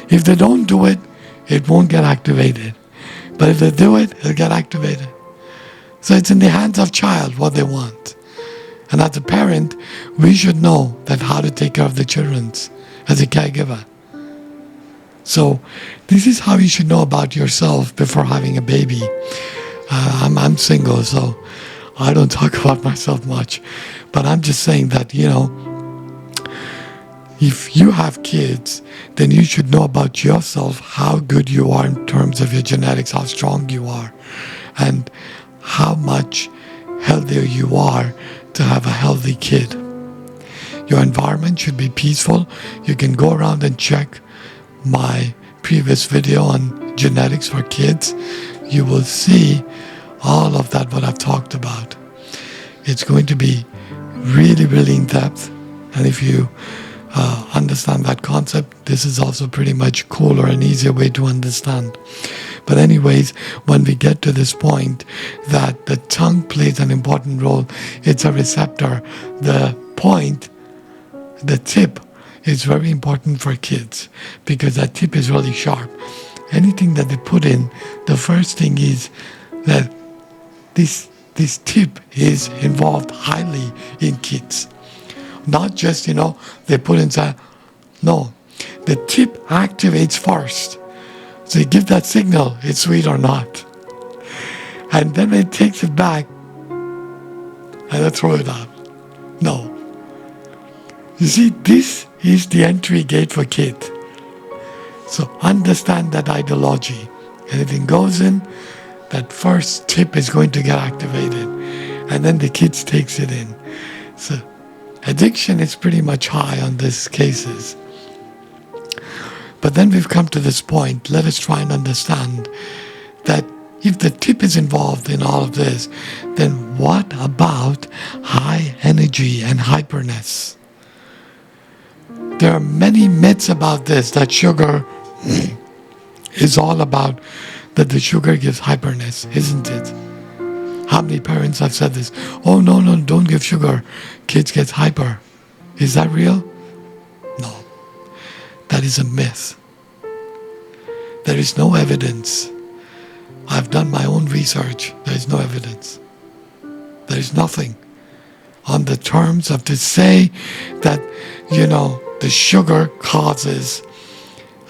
if they don't do it, it won't get activated. But if they do it, it'll get activated. So it's in the hands of child what they want. And as a parent, we should know that how to take care of the children as a caregiver. So this is how you should know about yourself before having a baby. I'm single, so I don't talk about myself much. But I'm just saying that, if you have kids, then you should know about yourself, how good you are in terms of your genetics, how strong you are, and how much healthier you are to have a healthy kid. Your environment should be peaceful. You can go around and check my previous video on genetics for kids. You will see all of that what I've talked about. It's going to be really, really in depth. And if you understand that concept, this is also pretty much cooler and easier way to understand. But anyways, when we get to this point that the tongue plays an important role, it's a receptor. The point, the tip, is very important for kids because that tip is really sharp. Anything that they put in, the first thing is that this tip is involved highly in kids. Not just, they put inside. No, the tip activates first. So you give that signal, it's sweet or not. And then when it takes it back, and then throw it out. No. You see, this is the entry gate for kids. So understand that ideology. Anything goes in, that first tip is going to get activated. And then the kids takes it in. So addiction is pretty much high on these cases. But then we've come to this point. Let us try and understand that if the tip is involved in all of this, then what about high energy and hyperness? There are many myths about this, that sugar is all about, that the sugar gives hyperness, isn't it? How many parents have said this? Oh, no, no, don't give sugar. Kids get hyper. Is that real? No. That is a myth. There is no evidence. I've done my own research. There is no evidence. There is nothing on the terms of to say that, the sugar causes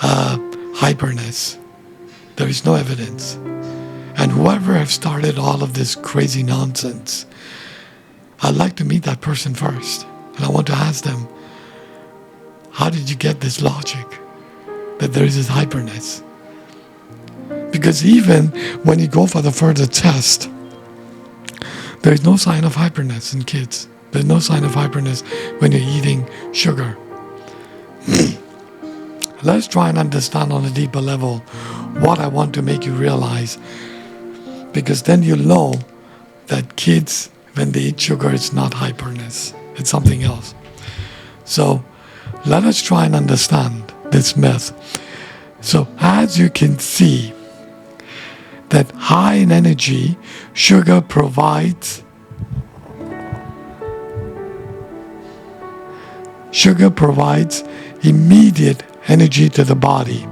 hyperness. There is no evidence. And whoever has started all of this crazy nonsense, I'd like to meet that person first. And I want to ask them, how did you get this logic that there is this hyperness? Because even when you go for the further test, there is no sign of hyperness in kids. There's no sign of hyperness when you're eating sugar. Let's try and understand on a deeper level what I want to make you realize. Because then you'll know that kids, when they eat sugar, it's not hyperness. It's something else. So let us try and understand this myth. So as you can see, that high in energy, sugar provides immediate energy to the body.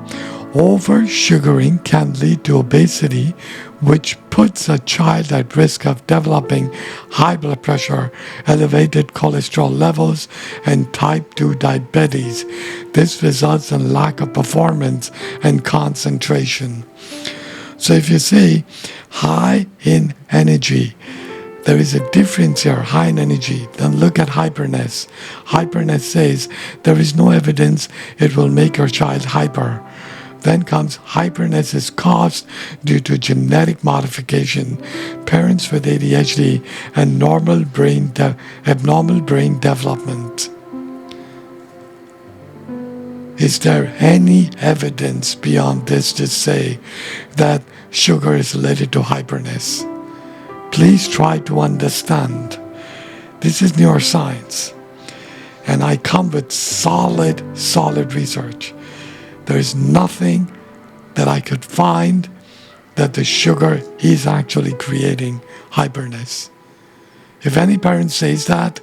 Over-sugaring can lead to obesity, which puts a child at risk of developing high blood pressure, elevated cholesterol levels, and type 2 diabetes. This results in lack of performance and concentration. So if you say high in energy, there is a difference here, high in energy. Then look at hyperness. Hyperness says there is no evidence it will make your child hyper. Then comes hyperness is caused due to genetic modification, parents with ADHD, and abnormal brain development. Is there any evidence beyond this to say that sugar is related to hyperness? Please try to understand. This is neuroscience. And I come with solid research. There is nothing that I could find that the sugar is actually creating hyperness. If any parent says that,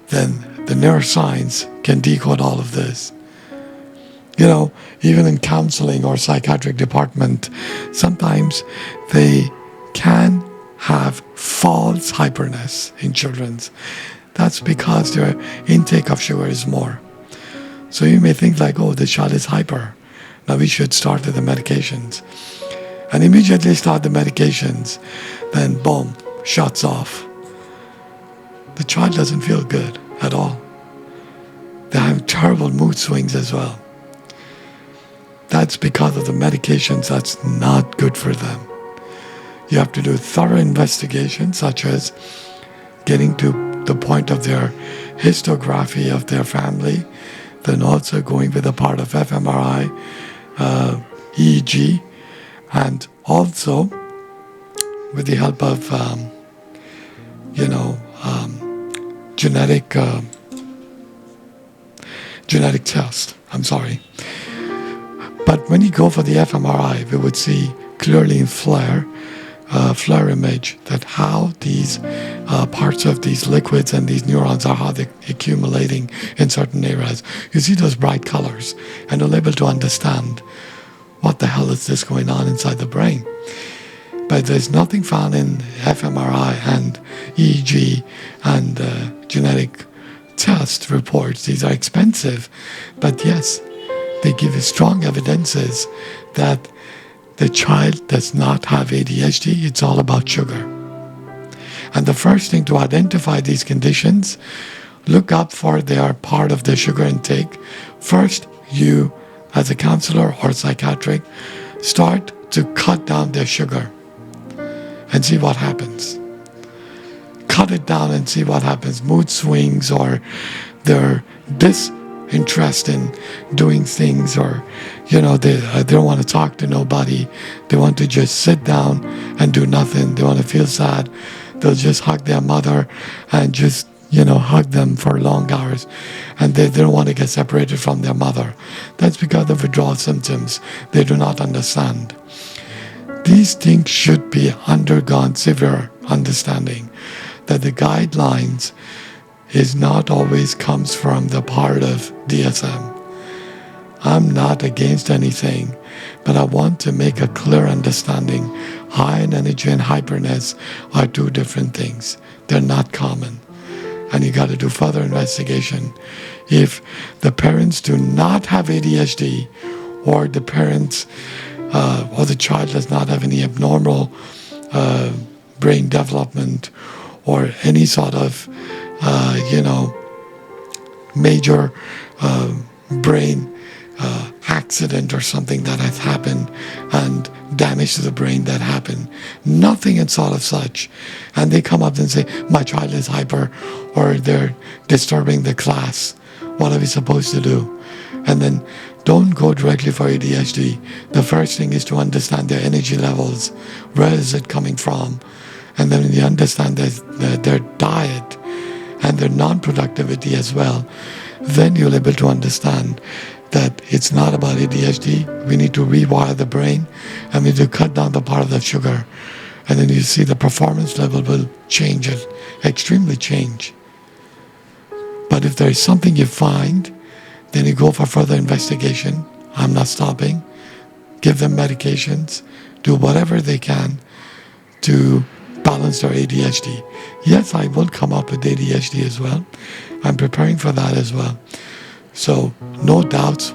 then the neuroscience can decode all of this. Even in counseling or psychiatric department, sometimes they can have false hyperness in children. That's because their intake of sugar is more. So you may think like, oh, the child is hyper. Now we should start with the medications. And immediately start the medications, then boom, shuts off. The child doesn't feel good at all. They have terrible mood swings as well. That's because of the medications. That's not good for them. You have to do thorough investigation, such as getting to the point of their histography of their family, then also going with a part of fMRI, EEG, and also with the help of, genetic test. But when you go for the fMRI, we would see clearly in flare image, that how these parts of these liquids and these neurons are, how they're accumulating in certain areas. You see those bright colors, and you're able to understand what the hell is this going on inside the brain. But there's nothing found in fMRI and EEG and genetic test reports. These are expensive, but yes, they give you strong evidences that the child does not have ADHD. It's all about sugar. And the first thing to identify these conditions, look up for they are part of the sugar intake. First, you, as a counselor or psychiatric, start to cut down their sugar and see what happens. Cut it down and see what happens. Mood swings or their interest in doing things, or they don't want to talk to nobody. They want to just sit down and do nothing. They want to feel sad. They'll just hug their mother and just hug them for long hours, and they don't want to get separated from their mother. That's because of withdrawal symptoms they do not understand. These things should be undergone severe understanding, that the guidelines is not always comes from the part of DSM. I'm not against anything, but I want to make a clear understanding. High energy and hyperness are two different things. They're not common. And you got to do further investigation. If the parents do not have ADHD, or the parents or the child does not have any abnormal brain development, or any sort of major brain accident or something that has happened and damage to the brain that happened, nothing and sort of such, and they come up and say, my child is hyper, or they're disturbing the class, what are we supposed to do? And then don't go directly for ADHD. The first thing is to understand their energy levels. Where is it coming from? And then when you understand their diet and their non-productivity as well, then you'll be able to understand that it's not about ADHD. We need to rewire the brain, and we need to cut down the part of the sugar. And then you see the performance level will change, extremely change. But if there is something you find, then you go for further investigation. I'm not stopping. Give them medications. Do whatever they can to balance their ADHD. Yes, I will come up with ADHD as well. I'm preparing for that as well. So no doubts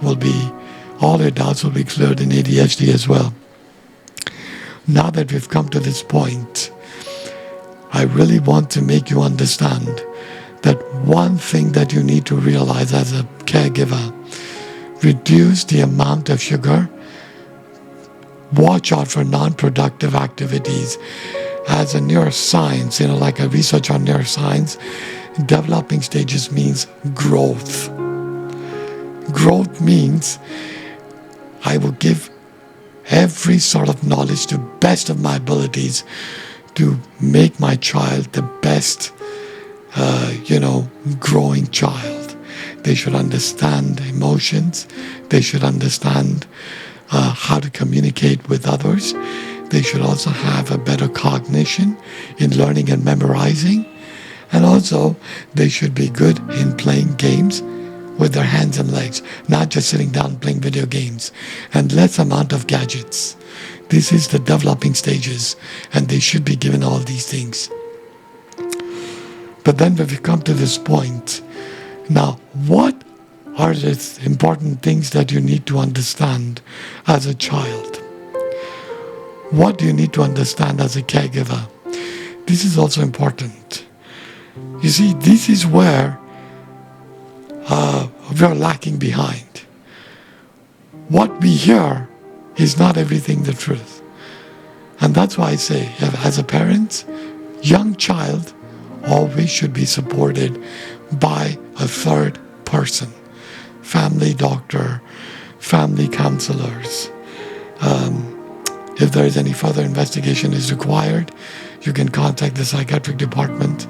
all your doubts will be cleared in ADHD as well. Now that we've come to this point, I really want to make you understand that one thing that you need to realize as a caregiver: reduce the amount of sugar. Watch out for non-productive activities. As a neuroscience, like a research on neuroscience, developing stages means growth. Growth means I will give every sort of knowledge to best of my abilities to make my child the best, growing child. They should understand emotions. They should understand how to communicate with others. They should also have a better cognition in learning and memorizing. And also, they should be good in playing games with their hands and legs, not just sitting down playing video games, and less amount of gadgets. This is the developing stages, and they should be given all these things. But then when we come to this point, now what are the important things that you need to understand as a child? What do you need to understand as a caregiver? This is also important. You see, this is where we are lacking behind. What we hear is not everything the truth. And that's why I say, as a parent, young child always should be supported by a third person. Family doctor, family counselors. If there is any further investigation is required, you can contact the psychiatric department.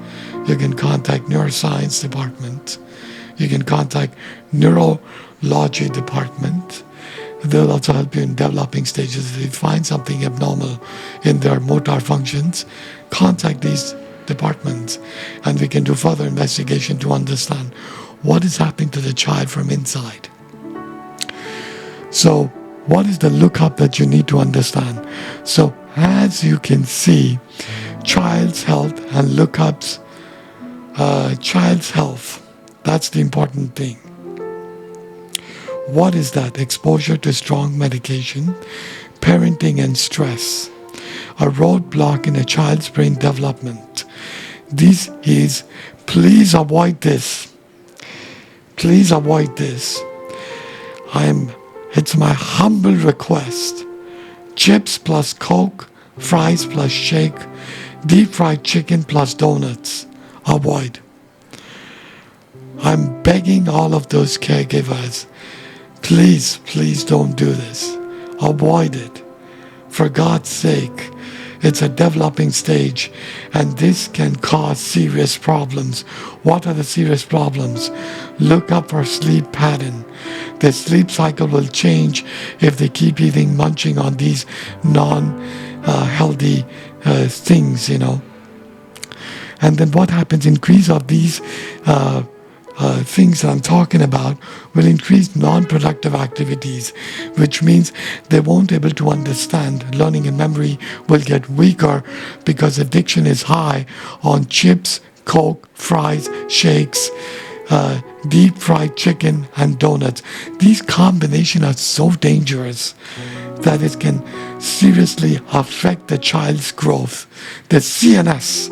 You can contact neuroscience department. You can contact neurology department. They'll also help you in developing stages. If you find something abnormal in their motor functions, contact these departments, and we can do further investigation to understand what is happening to the child from inside. So what is the lookup that you need to understand? So as you can see, child's health and lookups, child's health, that's the important thing. What is that? Exposure to strong medication, parenting and stress, a roadblock in a child's brain development. This is, please avoid this. Please avoid this. It's my humble request. Chips plus Coke, fries plus shake, deep fried chicken plus donuts. Avoid. I'm begging all of those caregivers, please, please don't do this. Avoid it. For God's sake, it's a developing stage, and this can cause serious problems. What are the serious problems? Look up for sleep pattern. The sleep cycle will change if they keep eating, munching on these non-healthy things, And then what happens? Increase of these things I'm talking about will increase non-productive activities, which means they won't be able to understand. Learning and memory will get weaker because addiction is high on chips, Coke, fries, shakes, deep fried chicken, and donuts. These combinations are so dangerous that it can seriously affect the child's growth. The CNS,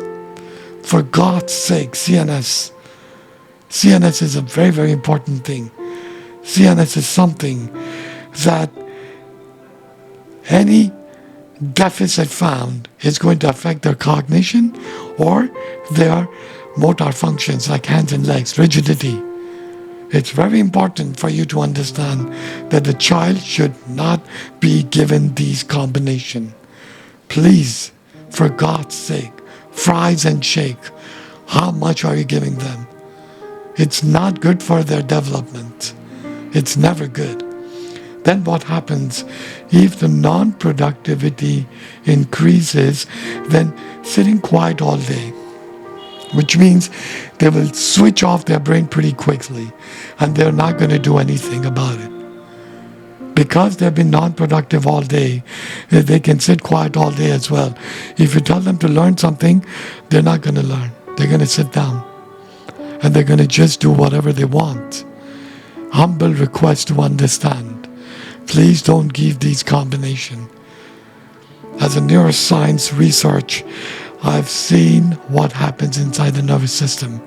for God's sake, CNS is a very, very important thing. CNS is something that any deficit found is going to affect their cognition or their motor functions like hands and legs, rigidity. It's very important for you to understand that the child should not be given these combinations. Please, for God's sake, fries and shake, how much are you giving them? It's not good for their development. It's never good. Then what happens? If the non-productivity increases, then sitting quiet all day, which means they will switch off their brain pretty quickly and they're not going to do anything about it. Because they've been non-productive all day, they can sit quiet all day as well. If you tell them to learn something, they're not going to learn. They're going to sit down and they're going to just do whatever they want. Humble request to understand. Please don't give these combinations. As a neuroscience research, I've seen what happens inside the nervous system.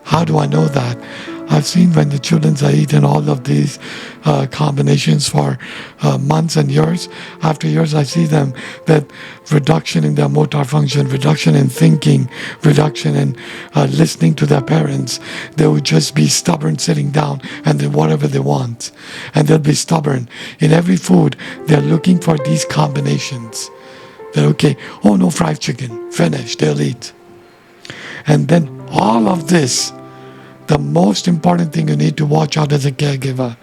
How do I know that? I've seen when the children are eating all of these combinations for months and years. After years, I see them that reduction in their motor function, reduction in thinking, reduction in listening to their parents. They would just be stubborn sitting down and do whatever they want. And they'll be stubborn. In every food, they're looking for these combinations. They're okay, oh no fried chicken, finish, they'll eat. And then all of this, the most important thing you need to watch out as a caregiver,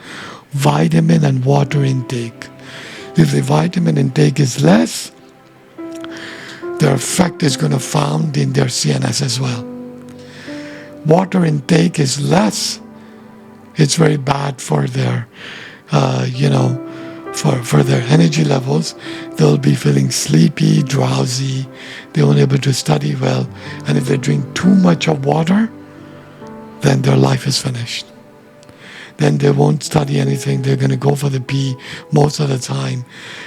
vitamin and water intake. If the vitamin intake is less, their effect is going to found in their CNS as well. Water intake is less, it's very bad for their, for their energy levels. They'll be feeling sleepy, drowsy, they won't be able to study well. And if they drink too much of water, then their life is finished. Then they won't study anything. They're going to go for the pee most of the time.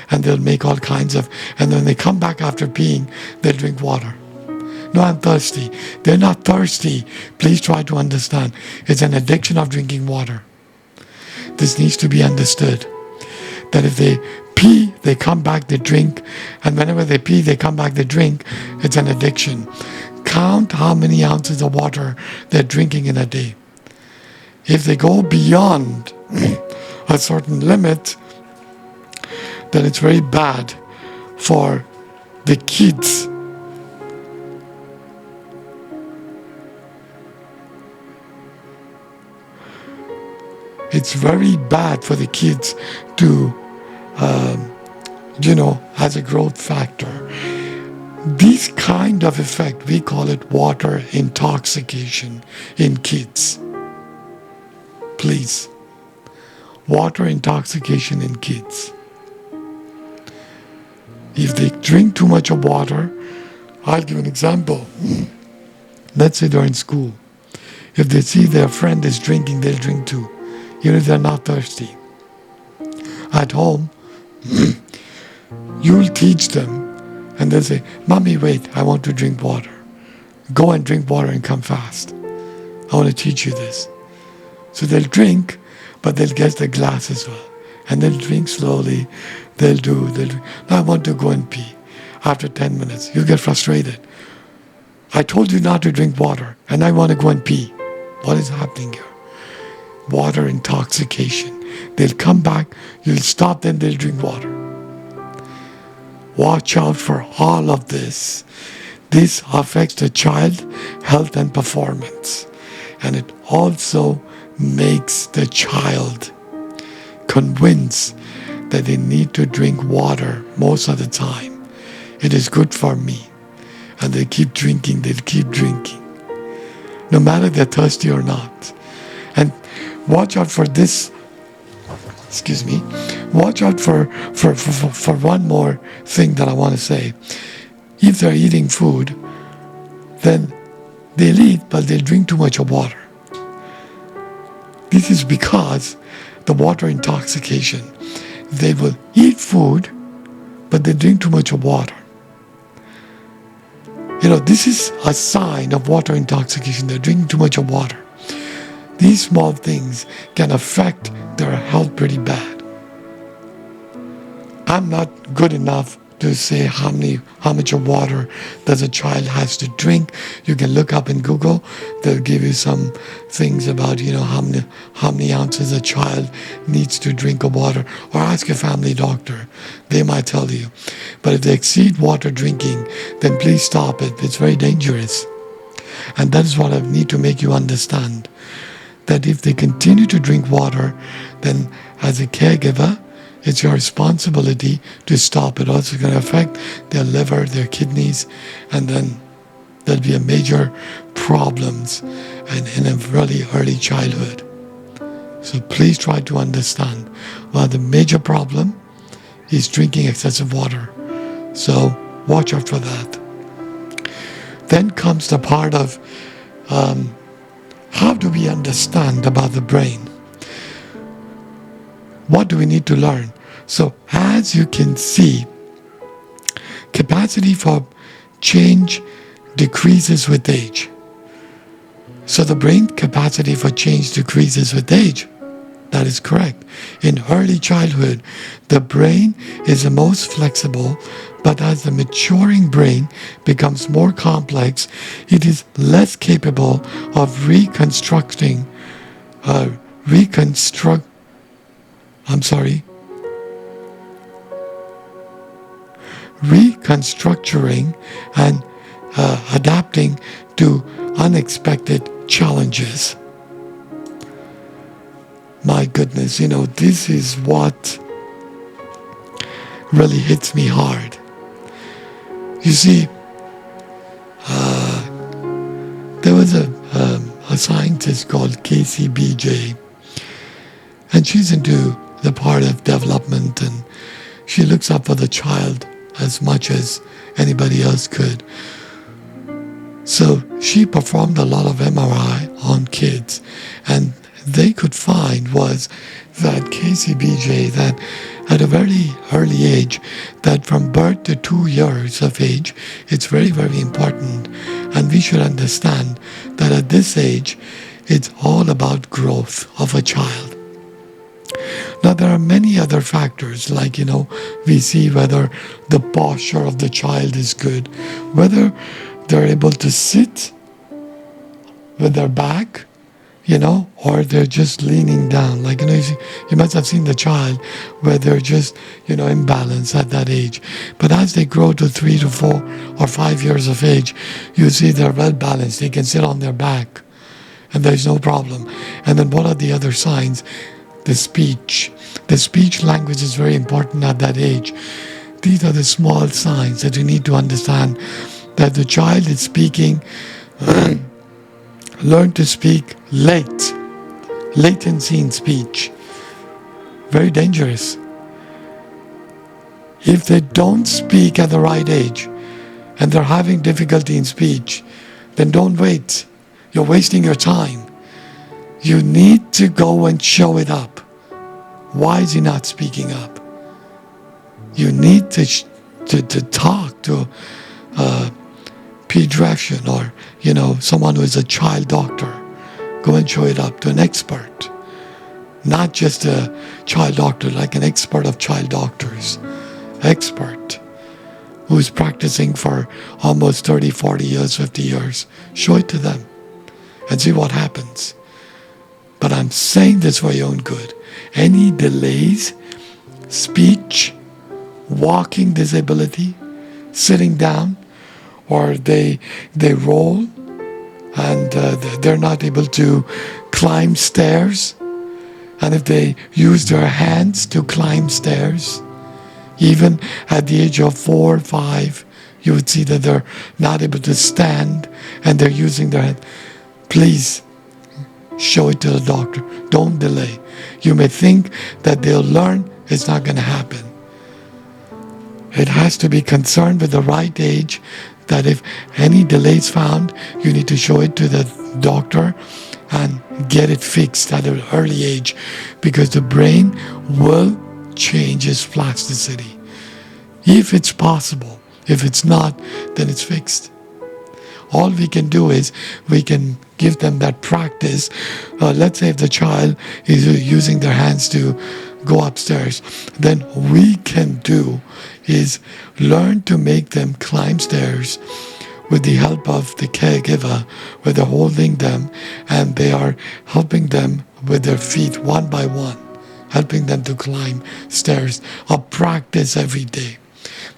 And they'll make all kinds of... And when they come back after peeing, they'll drink water. No, I'm thirsty. They're not thirsty. Please try to understand. It's an addiction of drinking water. This needs to be understood. That if they pee, they come back, they drink. And whenever they pee, they come back, they drink. It's an addiction. Count how many ounces of water they're drinking in a day. If they go beyond a certain limit, then it's very bad for the kids. It's very bad for the kids to, as a growth factor. This kind of effect, we call it water intoxication in kids. Please. Water intoxication in kids. If they drink too much of water, I'll give an example. Let's say they're in school. If they see their friend is drinking, they'll drink too, even if they're not thirsty. At home, you'll teach them. And they'll say, Mommy, wait, I want to drink water. Go and drink water and come fast. I want to teach you this. So they'll drink, but they'll get the glass as well. And they'll drink slowly. They'll do. Now I want to go and pee. After 10 minutes, you'll get frustrated. I told you not to drink water, and I want to go and pee. what is happening here? Water intoxication. They'll come back, you'll stop them, they'll drink water. Watch out for all of this. This affects the child's health and performance. And it also makes the child convinced that they need to drink water most of the time. It is good for me. And they keep drinking, they'll keep drinking. No matter they're thirsty or not. And watch out for this. Watch out for one more thing that I want to say. If they're eating food, then they'll eat, but they'll drink too much of water. This is because the water intoxication. They will eat food, but they drink too much of water. This is a sign of water intoxication. They're drinking too much of water. These small things can affect their health pretty bad. I'm not good enough to say how much of water does a child has to drink. You can look up in Google. They'll give you some things about how many ounces a child needs to drink of water, or ask your family doctor. They might tell you. But if they exceed water drinking, then please stop it. It's very dangerous. And that is what I need to make you understand. That if they continue to drink water, then as a caregiver, it's your responsibility to stop it. Also going to affect their liver, their kidneys, and then there'll be a major problems and in a really early childhood. So please try to understand why the major problem is drinking excessive water. So watch out for that. Then comes the part of how do we understand about the brain? What do we need to learn? So as you can see, capacity for change decreases with age. So the brain capacity for change decreases with age. That is correct. In early childhood, the brain is the most flexible, but as the maturing brain becomes more complex, it is less capable of reconstructing and adapting to unexpected challenges. My goodness, this is what really hits me hard. You see, there was a scientist called KCBJ, and she's into the part of development, and she looks up for the child as much as anybody else could. So she performed a lot of MRI on kids, and they could find was that KCBJ, that at a very early age, that from birth to 2 years of age, it's very, very important. And we should understand that at this age, it's all about growth of a child. Now, there are many other factors, like, we see whether the posture of the child is good, whether they're able to sit with their back, or they're just leaning down. Like, you must have seen the child where they're just, imbalanced at that age. But as they grow to 3 to 4 or 5 years of age, you see they're well balanced. They can sit on their back and there's no problem. And then what are the other signs? The speech. The speech language is very important at that age. These are the small signs that you need to understand that the child is speaking, learn to speak latency in speech. Very dangerous. If they don't speak at the right age and they're having difficulty in speech, then don't wait. You're wasting your time. You need to go and show it up. Why is he not speaking up? You need to talk to a pediatrician or, someone who is a child doctor. Go and show it up to an expert. Not just a child doctor, like an expert of child doctors. Expert who is practicing for almost 30, 40 years, 50 years. Show it to them. and see what happens. But I'm saying this for your own good. Any delays, speech, walking disability, sitting down, or they roll and they're not able to climb stairs, and if they use their hands to climb stairs, even at the age of 4 or 5, you would see that they're not able to stand and they're using their hand. Please show it to the doctor. Don't delay. You may think that they'll learn. It's not going to happen. It has to be concerned with the right age, that if any delay is found, you need to show it to the doctor and get it fixed at an early age, because the brain will change its plasticity. If it's possible. If it's not, then it's fixed. All we can do is we can give them that practice. Let's say if the child is using their hands to go upstairs, then we can do is learn to make them climb stairs with the help of the caregiver, where they're holding them and they are helping them with their feet one by one, helping them to climb stairs. A practice every day.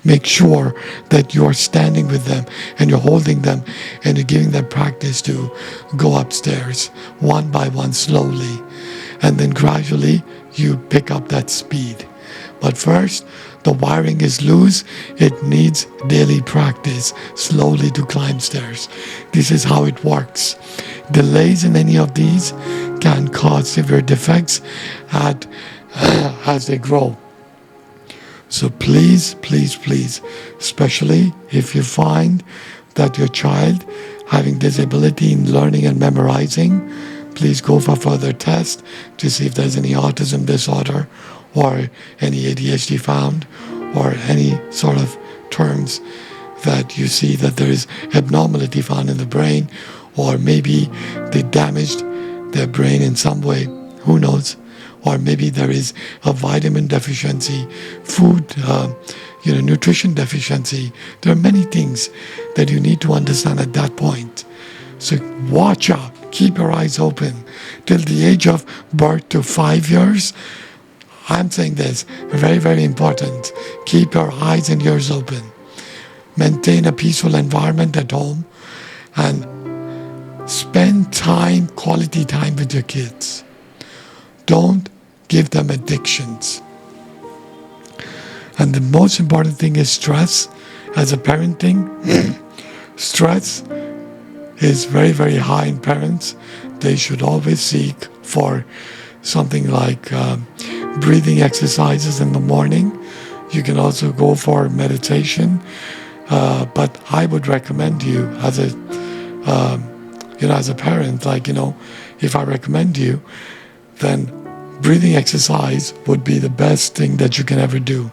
Make sure that you are standing with them and you're holding them and you're giving them practice to go upstairs one by one slowly. And then gradually you pick up that speed. But first, the wiring is loose. It needs daily practice slowly to climb stairs. This is how it works. Delays in any of these can cause severe defects as they grow. So please, please, please, especially if you find that your child having disability in learning and memorizing, please go for further tests to see if there's any autism disorder or any ADHD found, or any sort of terms that you see that there is abnormality found in the brain, or maybe they damaged their brain in some way, who knows? Or maybe there is a vitamin deficiency, food, nutrition deficiency. There are many things that you need to understand at that point. So watch out, keep your eyes open. Till the age of birth to 5 years, I'm saying this, very, very important. Keep your eyes and ears open. Maintain a peaceful environment at home and spend time, quality time with your kids. Don't give them addictions. And the most important thing is stress. As a parenting, stress is very, very high in parents. They should always seek for something like breathing exercises in the morning. You can also go for meditation. But I would recommend you as a parent, if I recommend you, then breathing exercise would be the best thing that you can ever do.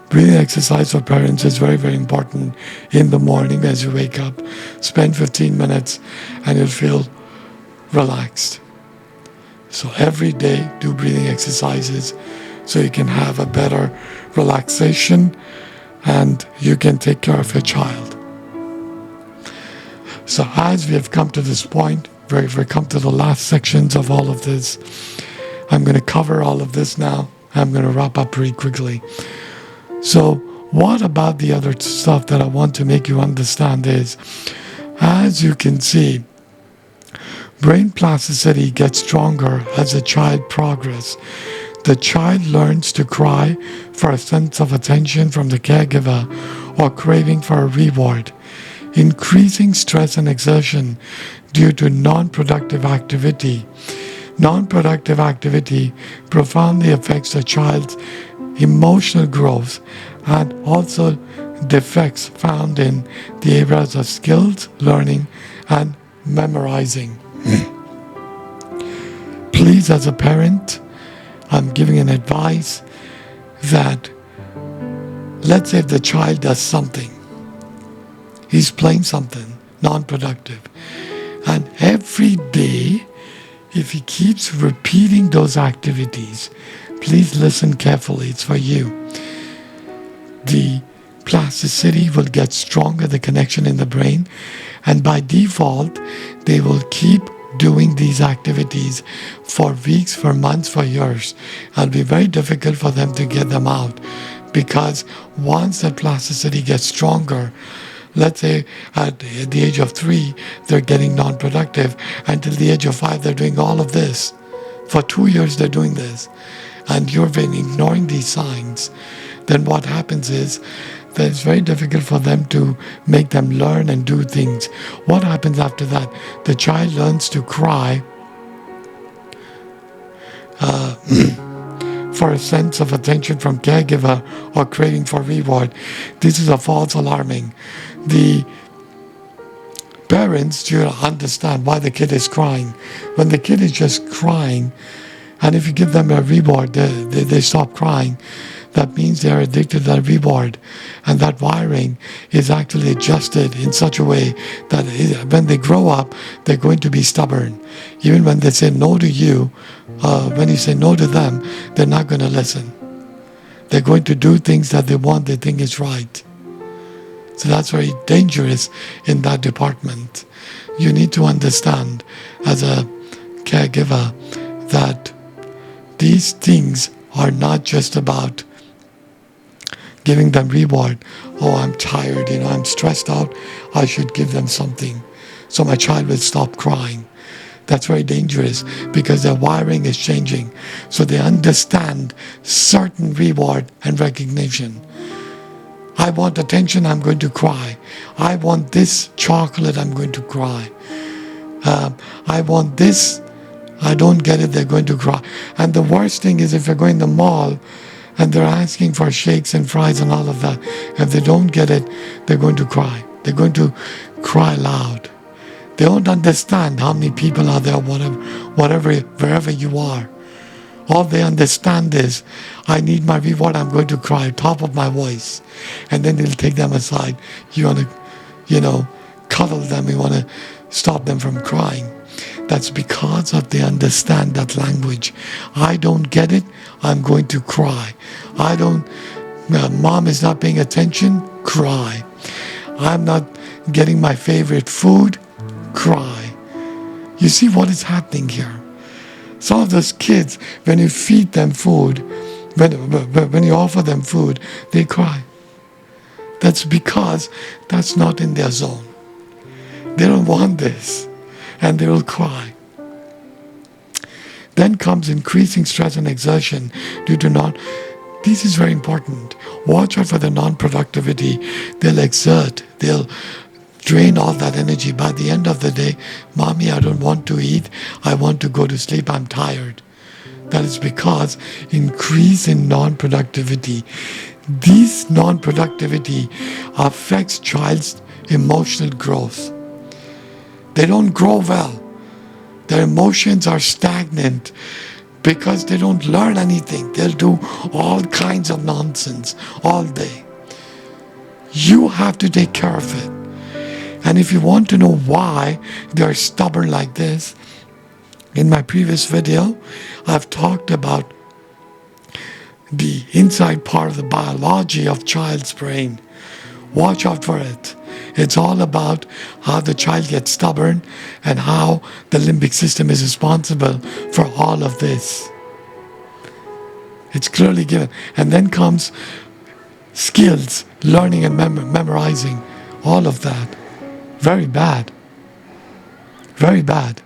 Breathing exercise for parents is very, very important in the morning as you wake up. Spend 15 minutes and you'll feel relaxed. So every day do breathing exercises so you can have a better relaxation and you can take care of your child. So as we have come to this point, we've come to the last sections of all of this. I'm going to cover all of this now. I'm going to wrap up pretty quickly. So what about the other stuff that I want to make you understand is, as you can see, brain plasticity gets stronger as the child progresses. The child learns to cry for a sense of attention from the caregiver or craving for a reward. Increasing stress and exertion due to non-productive activity. Non-productive activity profoundly affects the child's emotional growth and also defects found in the areas of skills, learning, and memorizing. Please, as a parent, I'm giving an advice that, let's say if the child does something, he's playing something non-productive, and every day, if he keeps repeating those activities, please listen carefully, it's for you. The plasticity will get stronger, the connection in the brain, and by default, they will keep doing these activities for weeks, for months, for years. It'll be very difficult for them to get them out, because once that plasticity gets stronger, let's say at the age of 3, they're getting non-productive. Until the age of 5, they're doing all of this. For 2 years, they're doing this. And you've been ignoring these signs. Then what happens is that it's very difficult for them to make them learn and do things. What happens after that? The child learns to cry for a sense of attention from caregiver or craving for reward. This is a false alarming. The parents should understand why the kid is crying. When the kid is just crying, and if you give them a reward, they stop crying. That means they're addicted to that reward. And that wiring is actually adjusted in such a way that when they grow up, they're going to be stubborn. Even when they say no to you, when you say no to them, they're not going to listen. They're going to do things that they want, they think is right. So that's very dangerous in that department. You need to understand as a caregiver that these things are not just about giving them reward. Oh, I'm tired, I'm stressed out. I should give them something so my child will stop crying. That's very dangerous because their wiring is changing. So they understand certain reward and recognition. I want attention, I'm going to cry. I want this chocolate, I'm going to cry. I want this, I don't get it, they're going to cry. And the worst thing is if you're going to the mall and they're asking for shakes and fries and all of that, if they don't get it, they're going to cry. They're going to cry loud. They don't understand how many people are there, whatever, wherever you are. All they understand is, I need my reward, I'm going to cry, top of my voice. And then they'll take them aside. You want to, cuddle them, you want to stop them from crying. That's because of they understand that language. I don't get it, I'm going to cry. Mom is not paying attention, cry. I'm not getting my favorite food, cry. You see what is happening here? Some of those kids, when you feed them food, when you offer them food, they cry. That's because that's not in their zone. They don't want this, and they will cry. Then comes increasing stress and exertion due to this is very important. Watch out for the non-productivity. They'll exert, they'll drain all that energy. By the end of the day, Mommy, I don't want to eat. I want to go to sleep. I'm tired. That is because increase in non-productivity. This non-productivity affects child's emotional growth. They don't grow well. Their emotions are stagnant because they don't learn anything. They'll do all kinds of nonsense all day. You have to take care of it. And if you want to know why they're stubborn like this, in my previous video, I've talked about the inside part of the biology of child's brain. Watch out for it. It's all about how the child gets stubborn and how the limbic system is responsible for all of this. It's clearly given. And then comes skills, learning and memorizing, all of that. Very bad. Very bad.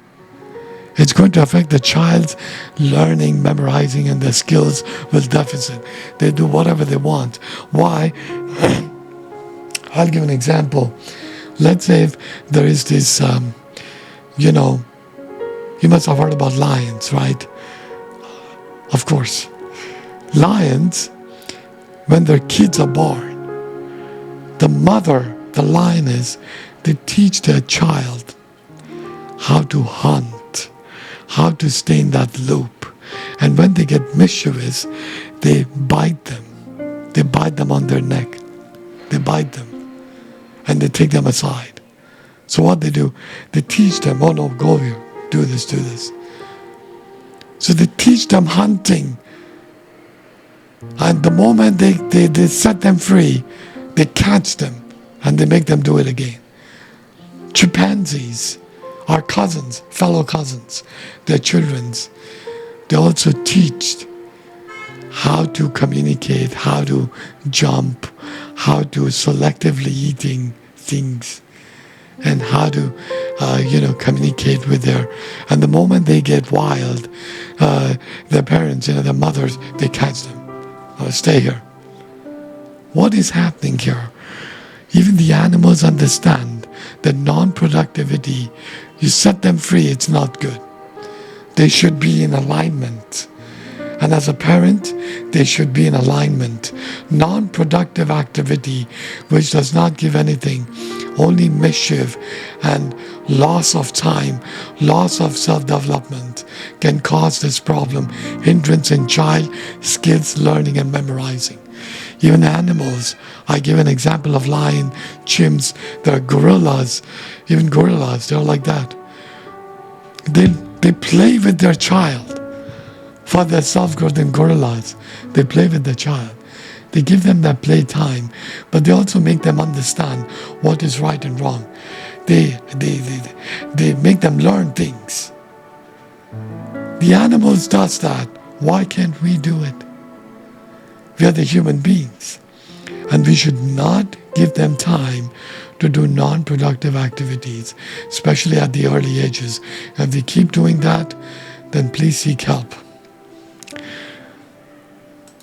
It's going to affect the child's learning, memorizing, and their skills with deficit. They do whatever they want. Why? I'll give an example. Let's say if there is this, you must have heard about lions, right? Of course. Lions, when their kids are born, the mother, the lioness, they teach their child how to hunt, how to stay in that loop. And when they get mischievous, they bite them. They bite them on their neck. They bite them. And they take them aside. So what they do, they teach them, oh no, go here, do this, do this. So they teach them hunting. And the moment they set them free, They catch them and they make them do it again. Chimpanzees, our cousins, fellow cousins, their children's, they also teach how to communicate, how to jump, how to selectively eating things, and how to, communicate with and the moment they get wild, their parents, their mothers, they catch them. Stay here. What is happening here? Even the animals understand that non-productivity, you set them free, it's not good. They should be in alignment. And as a parent, they should be in alignment. Non-productive activity, which does not give anything, only mischief and loss of time, loss of self-development can cause this problem, hindrance in child skills learning and memorizing. Even animals, I give an example of lion, chimps, there are gorillas, even gorillas, they're like that. They play with their child. For their self-growth in gorillas, they play with their child. They give them that play time, but they also make them understand what is right and wrong. They make them learn things. The animals does that. Why can't we do it? We are the human beings, and we should not give them time to do non-productive activities, especially at the early ages. If they keep doing that, then please seek help.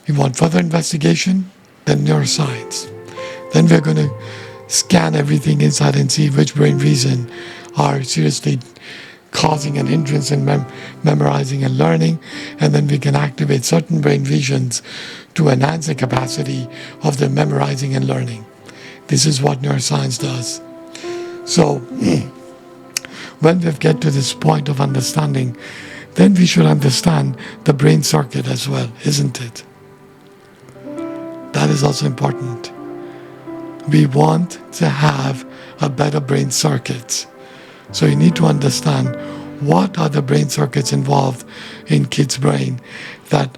You want further investigation? Then neuroscience. Then we're going to scan everything inside and see which brain regions are seriously causing an hindrance in memorizing and learning, and then we can activate certain brain regions to enhance the capacity of the memorizing and learning. This is what neuroscience does. So when we get to this point of understanding, then we should understand the brain circuit as well, isn't it? That is also important. We want to have a better brain circuit. So you need to understand what are the brain circuits involved in kids' brain that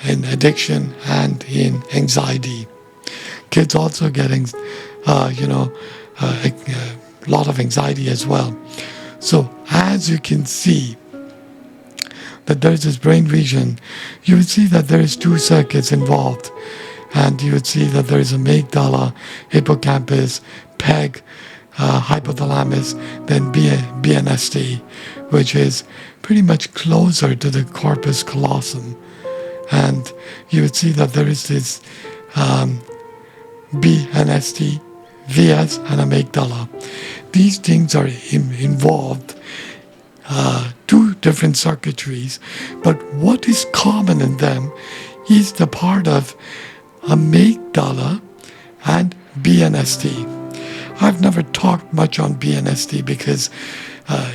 in addiction and in anxiety. Kids also getting, a lot of anxiety as well. So as you can see that there is this brain region, you would see that there is two circuits involved. And you would see that there is amygdala, hippocampus, PEG, hypothalamus, then BNST, which is pretty much closer to the corpus callosum. And you would see that there is this BNST, VS, and amygdala. These things are involved, two different circuitries, but what is common in them is the part of amygdala and BNST. I've never talked much on BNST because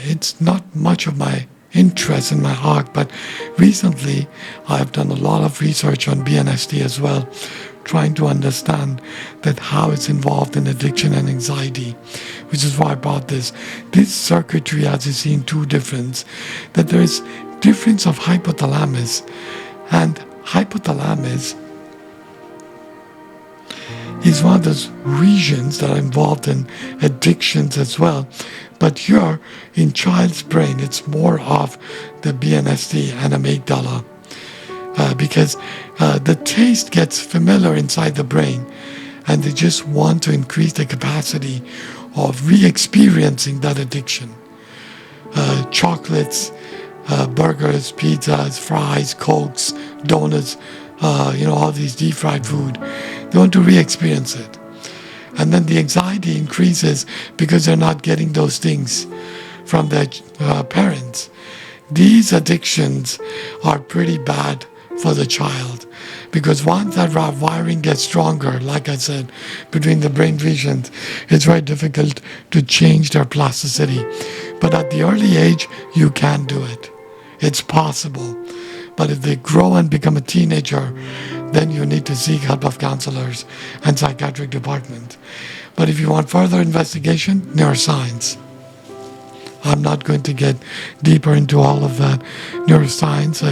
it's not much of my interest in my arc, but recently I've done a lot of research on BNST as well, trying to understand that how it's involved in addiction and anxiety, which is why I brought this. This circuitry, as you see in two difference, that there is difference of hypothalamus, and hypothalamus is one of those regions that are involved in addictions as well. But here, in child's brain, it's more of the BNST and amygdala. Because the taste gets familiar inside the brain, and they just want to increase the capacity of re-experiencing that addiction. Chocolates, burgers, pizzas, fries, cokes, donuts, all these deep fried food. They want to re-experience it. And then the anxiety increases because they're not getting those things from their parents. These addictions are pretty bad for the child, because once that wiring gets stronger, like I said, between the brain regions, it's very difficult to change their plasticity. But at the early age, you can do it. It's possible. But if they grow and become a teenager, then you need to seek help of counselors and psychiatric department. But if you want further investigation, neuroscience. I'm not going to get deeper into all of that. Neuroscience,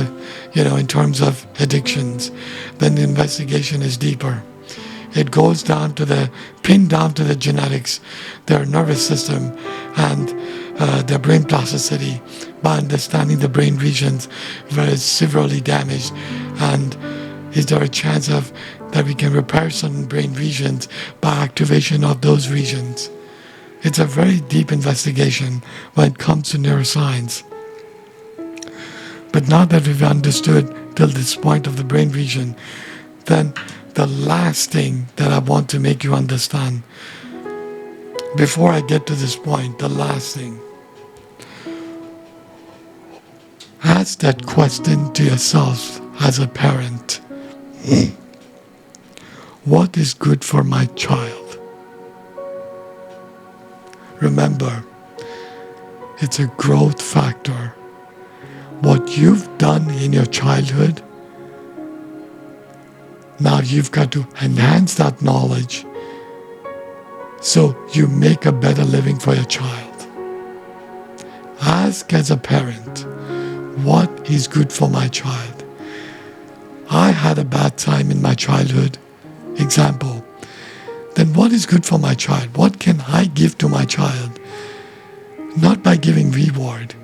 in terms of addictions, then the investigation is deeper. It goes down to pinned down to the genetics, their nervous system, and their brain plasticity by understanding the brain regions where it's severely damaged, and is there a chance of that we can repair certain brain regions by activation of those regions. It's a very deep investigation when it comes to neuroscience. But now that we've understood till this point of the brain region, then the last thing that I want to make you understand, before I get to this point, the last thing, ask that question to yourself as a parent. What is good for my child? Remember, it's a growth factor. What you've done in your childhood, now you've got to enhance that knowledge so you make a better living for your child. Ask as a parent, what is good for my child? I had a bad time in my childhood. Example. Then what is good for my child? What can I give to my child? Not by giving reward,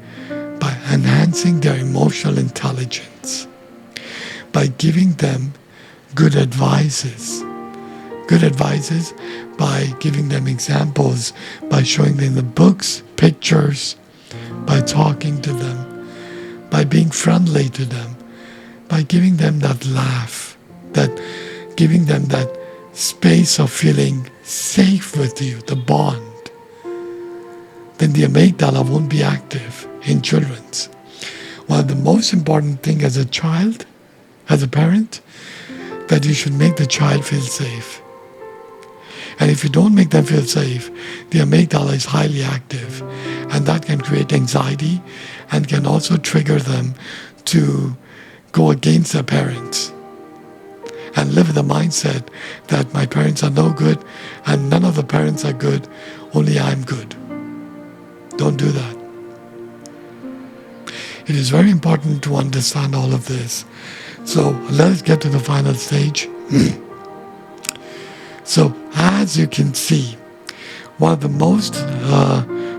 by enhancing their emotional intelligence, by giving them good advices. Good advices by giving them examples, by showing them the books, pictures, by talking to them, by being friendly to them, by giving them that laugh, that giving them that space of feeling safe with you, the bond. Then the amygdala won't be active in children's. One of the most important thing as a child, as a parent, that you should make the child feel safe. And if you don't make them feel safe, the amygdala is highly active, and that can create anxiety and can also trigger them to go against their parents and live with the mindset that my parents are no good and none of the parents are good, only I'm good. Don't do that. It is very important to understand all of this. So let us get to the final stage. So as you can see, one of the most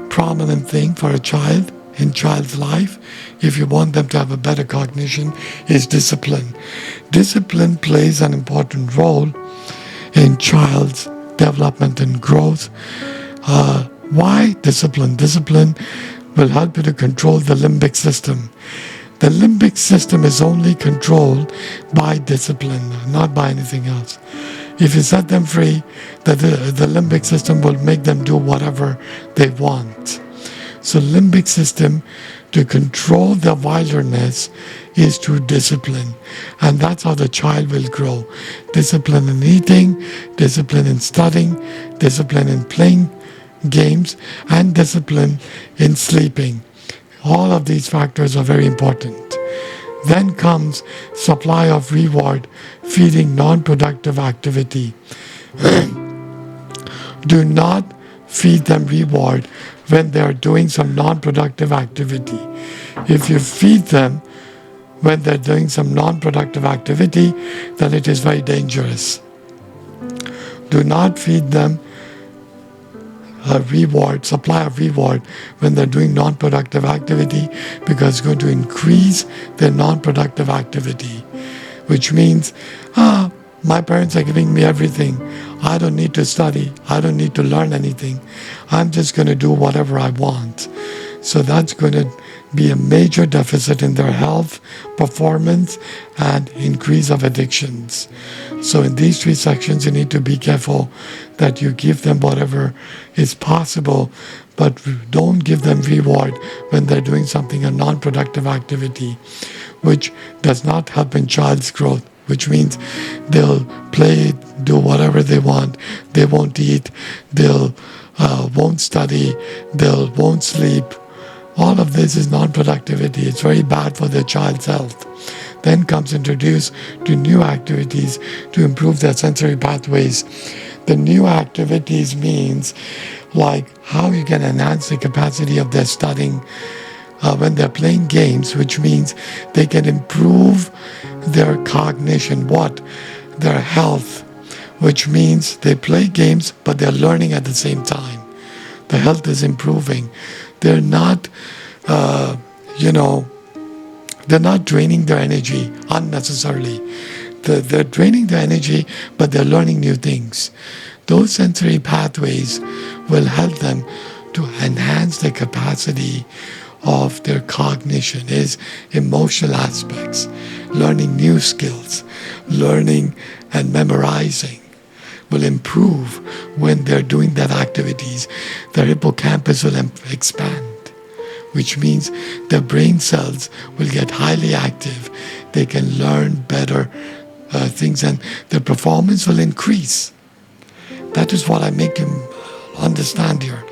prominent thing for a child in child's life, if you want them to have a better cognition, is discipline. Discipline plays an important role in child's development and growth. Why discipline? Discipline will help you to control the limbic system. The limbic system is only controlled by discipline, not by anything else. If you set them free, the limbic system will make them do whatever they want. So limbic system, to control the wilderness, is through discipline. And that's how the child will grow. Discipline in eating, discipline in studying, discipline in playing games, and discipline in sleeping. All of these factors are very important. Then comes supply of reward, feeding non-productive activity. Do not feed them reward when they are doing some non-productive activity. If you feed them when they're doing some non-productive activity, then it is very dangerous. Do not feed them a reward, supply of reward when they're doing non-productive activity, because it's going to increase their non-productive activity, which means, my parents are giving me everything. I don't need to study. I don't need to learn anything. I'm just going to do whatever I want. So that's going to be a major deficit in their health, performance, and increase of addictions. So in these three sections, you need to be careful that you give them whatever is possible, but don't give them reward when they're doing something, a non-productive activity, which does not help in child's growth, which means they'll play, do whatever they want, they won't eat, they'll won't study, they'll won't sleep. All of this is non-productivity. It's very bad for their child's health. Then comes introduce to new activities to improve their sensory pathways. The new activities means like how you can enhance the capacity of their studying when they're playing games, which means they can improve their cognition, their health. which means they play games, but they're learning at the same time. The health is improving. They're not, you know, they're not draining their energy unnecessarily. They're draining their energy, but they're learning new things. Those sensory pathways will help them to enhance the capacity of their cognition, is emotional aspects, learning new skills, learning and memorizing will improve when they're doing that activities. Their hippocampus will expand, which means their brain cells will get highly active. They can learn better things and their performance will increase. That is what I make him understand here.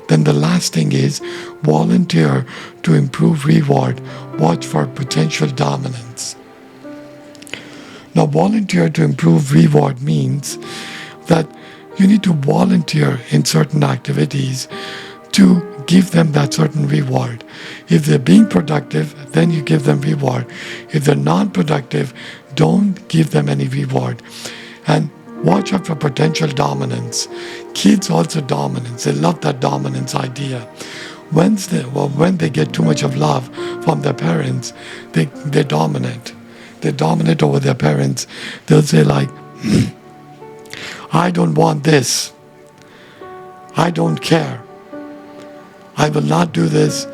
Then the last thing is volunteer to improve reward. Watch for potential dominance. Now, volunteer to improve reward means that you need to volunteer in certain activities to give them that certain reward. If they're being productive, then you give them reward. If they're non-productive, don't give them any reward. And watch out for potential dominance. Kids also dominance. They love that dominance idea. When they get too much of love from their parents, they dominate. They dominate over their parents. They'll say like, I don't want this. I don't care. I will not do this.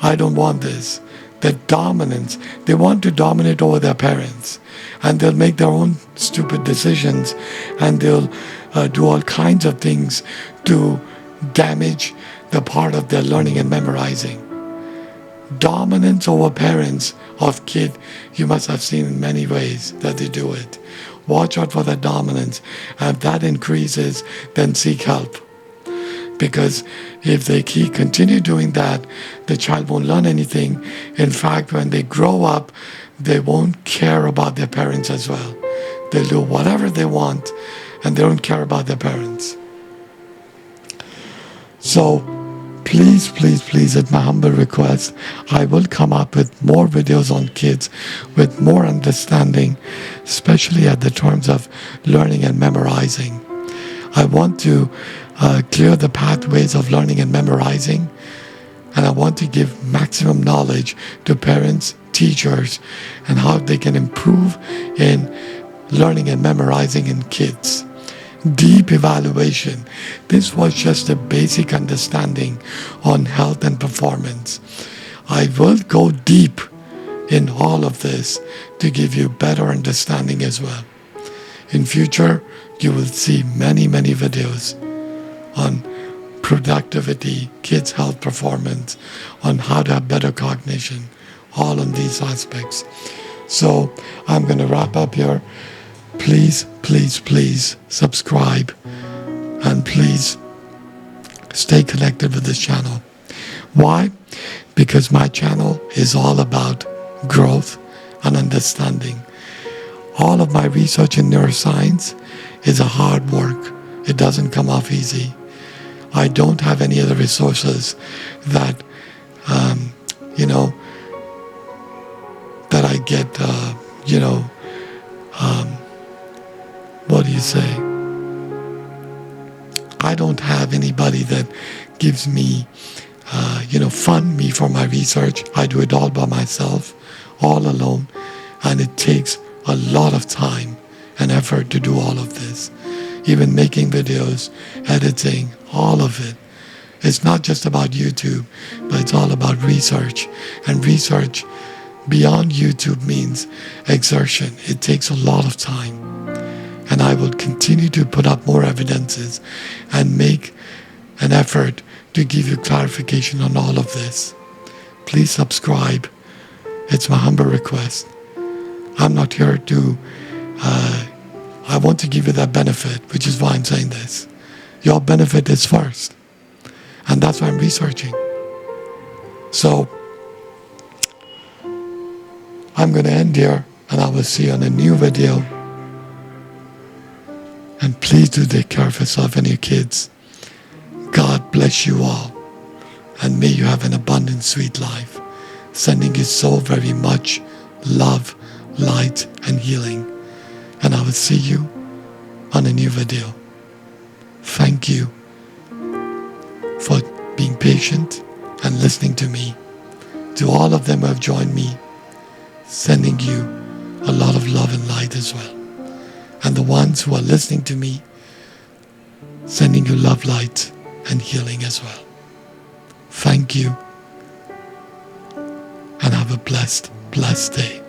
I don't want this. That dominance. They want to dominate over their parents. And they'll make their own stupid decisions. And they'll do all kinds of things to damage the part of their learning and memorizing. Dominance over parents of kid, you must have seen in many ways that they do it. Watch out for that dominance. And if that increases, then seek help. Because if they continue doing that, the child won't learn anything. In fact, when they grow up, they won't care about their parents as well. They'll do whatever they want, and they don't care about their parents. So, please, please, please, at my humble request, I will come up with more videos on kids with more understanding, especially at the terms of learning and memorizing. I want to clear the pathways of learning and memorizing, and I want to give maximum knowledge to parents, teachers, and how they can improve in learning and memorizing in kids. Deep evaluation. This was just a basic understanding on health and performance. I will go deep in all of this to give you better understanding as well. In future, you will see many, many videos on productivity, kids' health performance, on how to have better cognition, all on these aspects. So I'm going to wrap up here. Please, please, please subscribe and please stay connected with this channel. Why? Because my channel is all about growth and understanding. All of my research in neuroscience is a hard work. It doesn't come off easy. I don't have any other resources that, that I get, what do you say? I don't have anybody that gives me, fund me for my research. I do it all by myself, all alone, and it takes a lot of time and effort to do all of this. Even making videos, editing, all of it. It's not just about YouTube, but it's all about research. And research beyond YouTube means exertion. It takes a lot of time. And I will continue to put up more evidences and make an effort to give you clarification on all of this. Please subscribe. It's my humble request. I'm not here to, I want to give you that benefit, which is why I'm saying this. Your benefit is first. And that's why I'm researching. So, I'm going to end here, and I will see you on a new video. And please do take care of yourself and your kids. God bless you all. And may you have an abundant, sweet life. Sending you so very much love, light, and healing. And I will see you on a new video. Thank you for being patient and listening to me. To all of them who have joined me, sending you a lot of love and light as well. And the ones who are listening to me, sending you love, light, and healing as well. Thank you, and have a blessed, blessed day.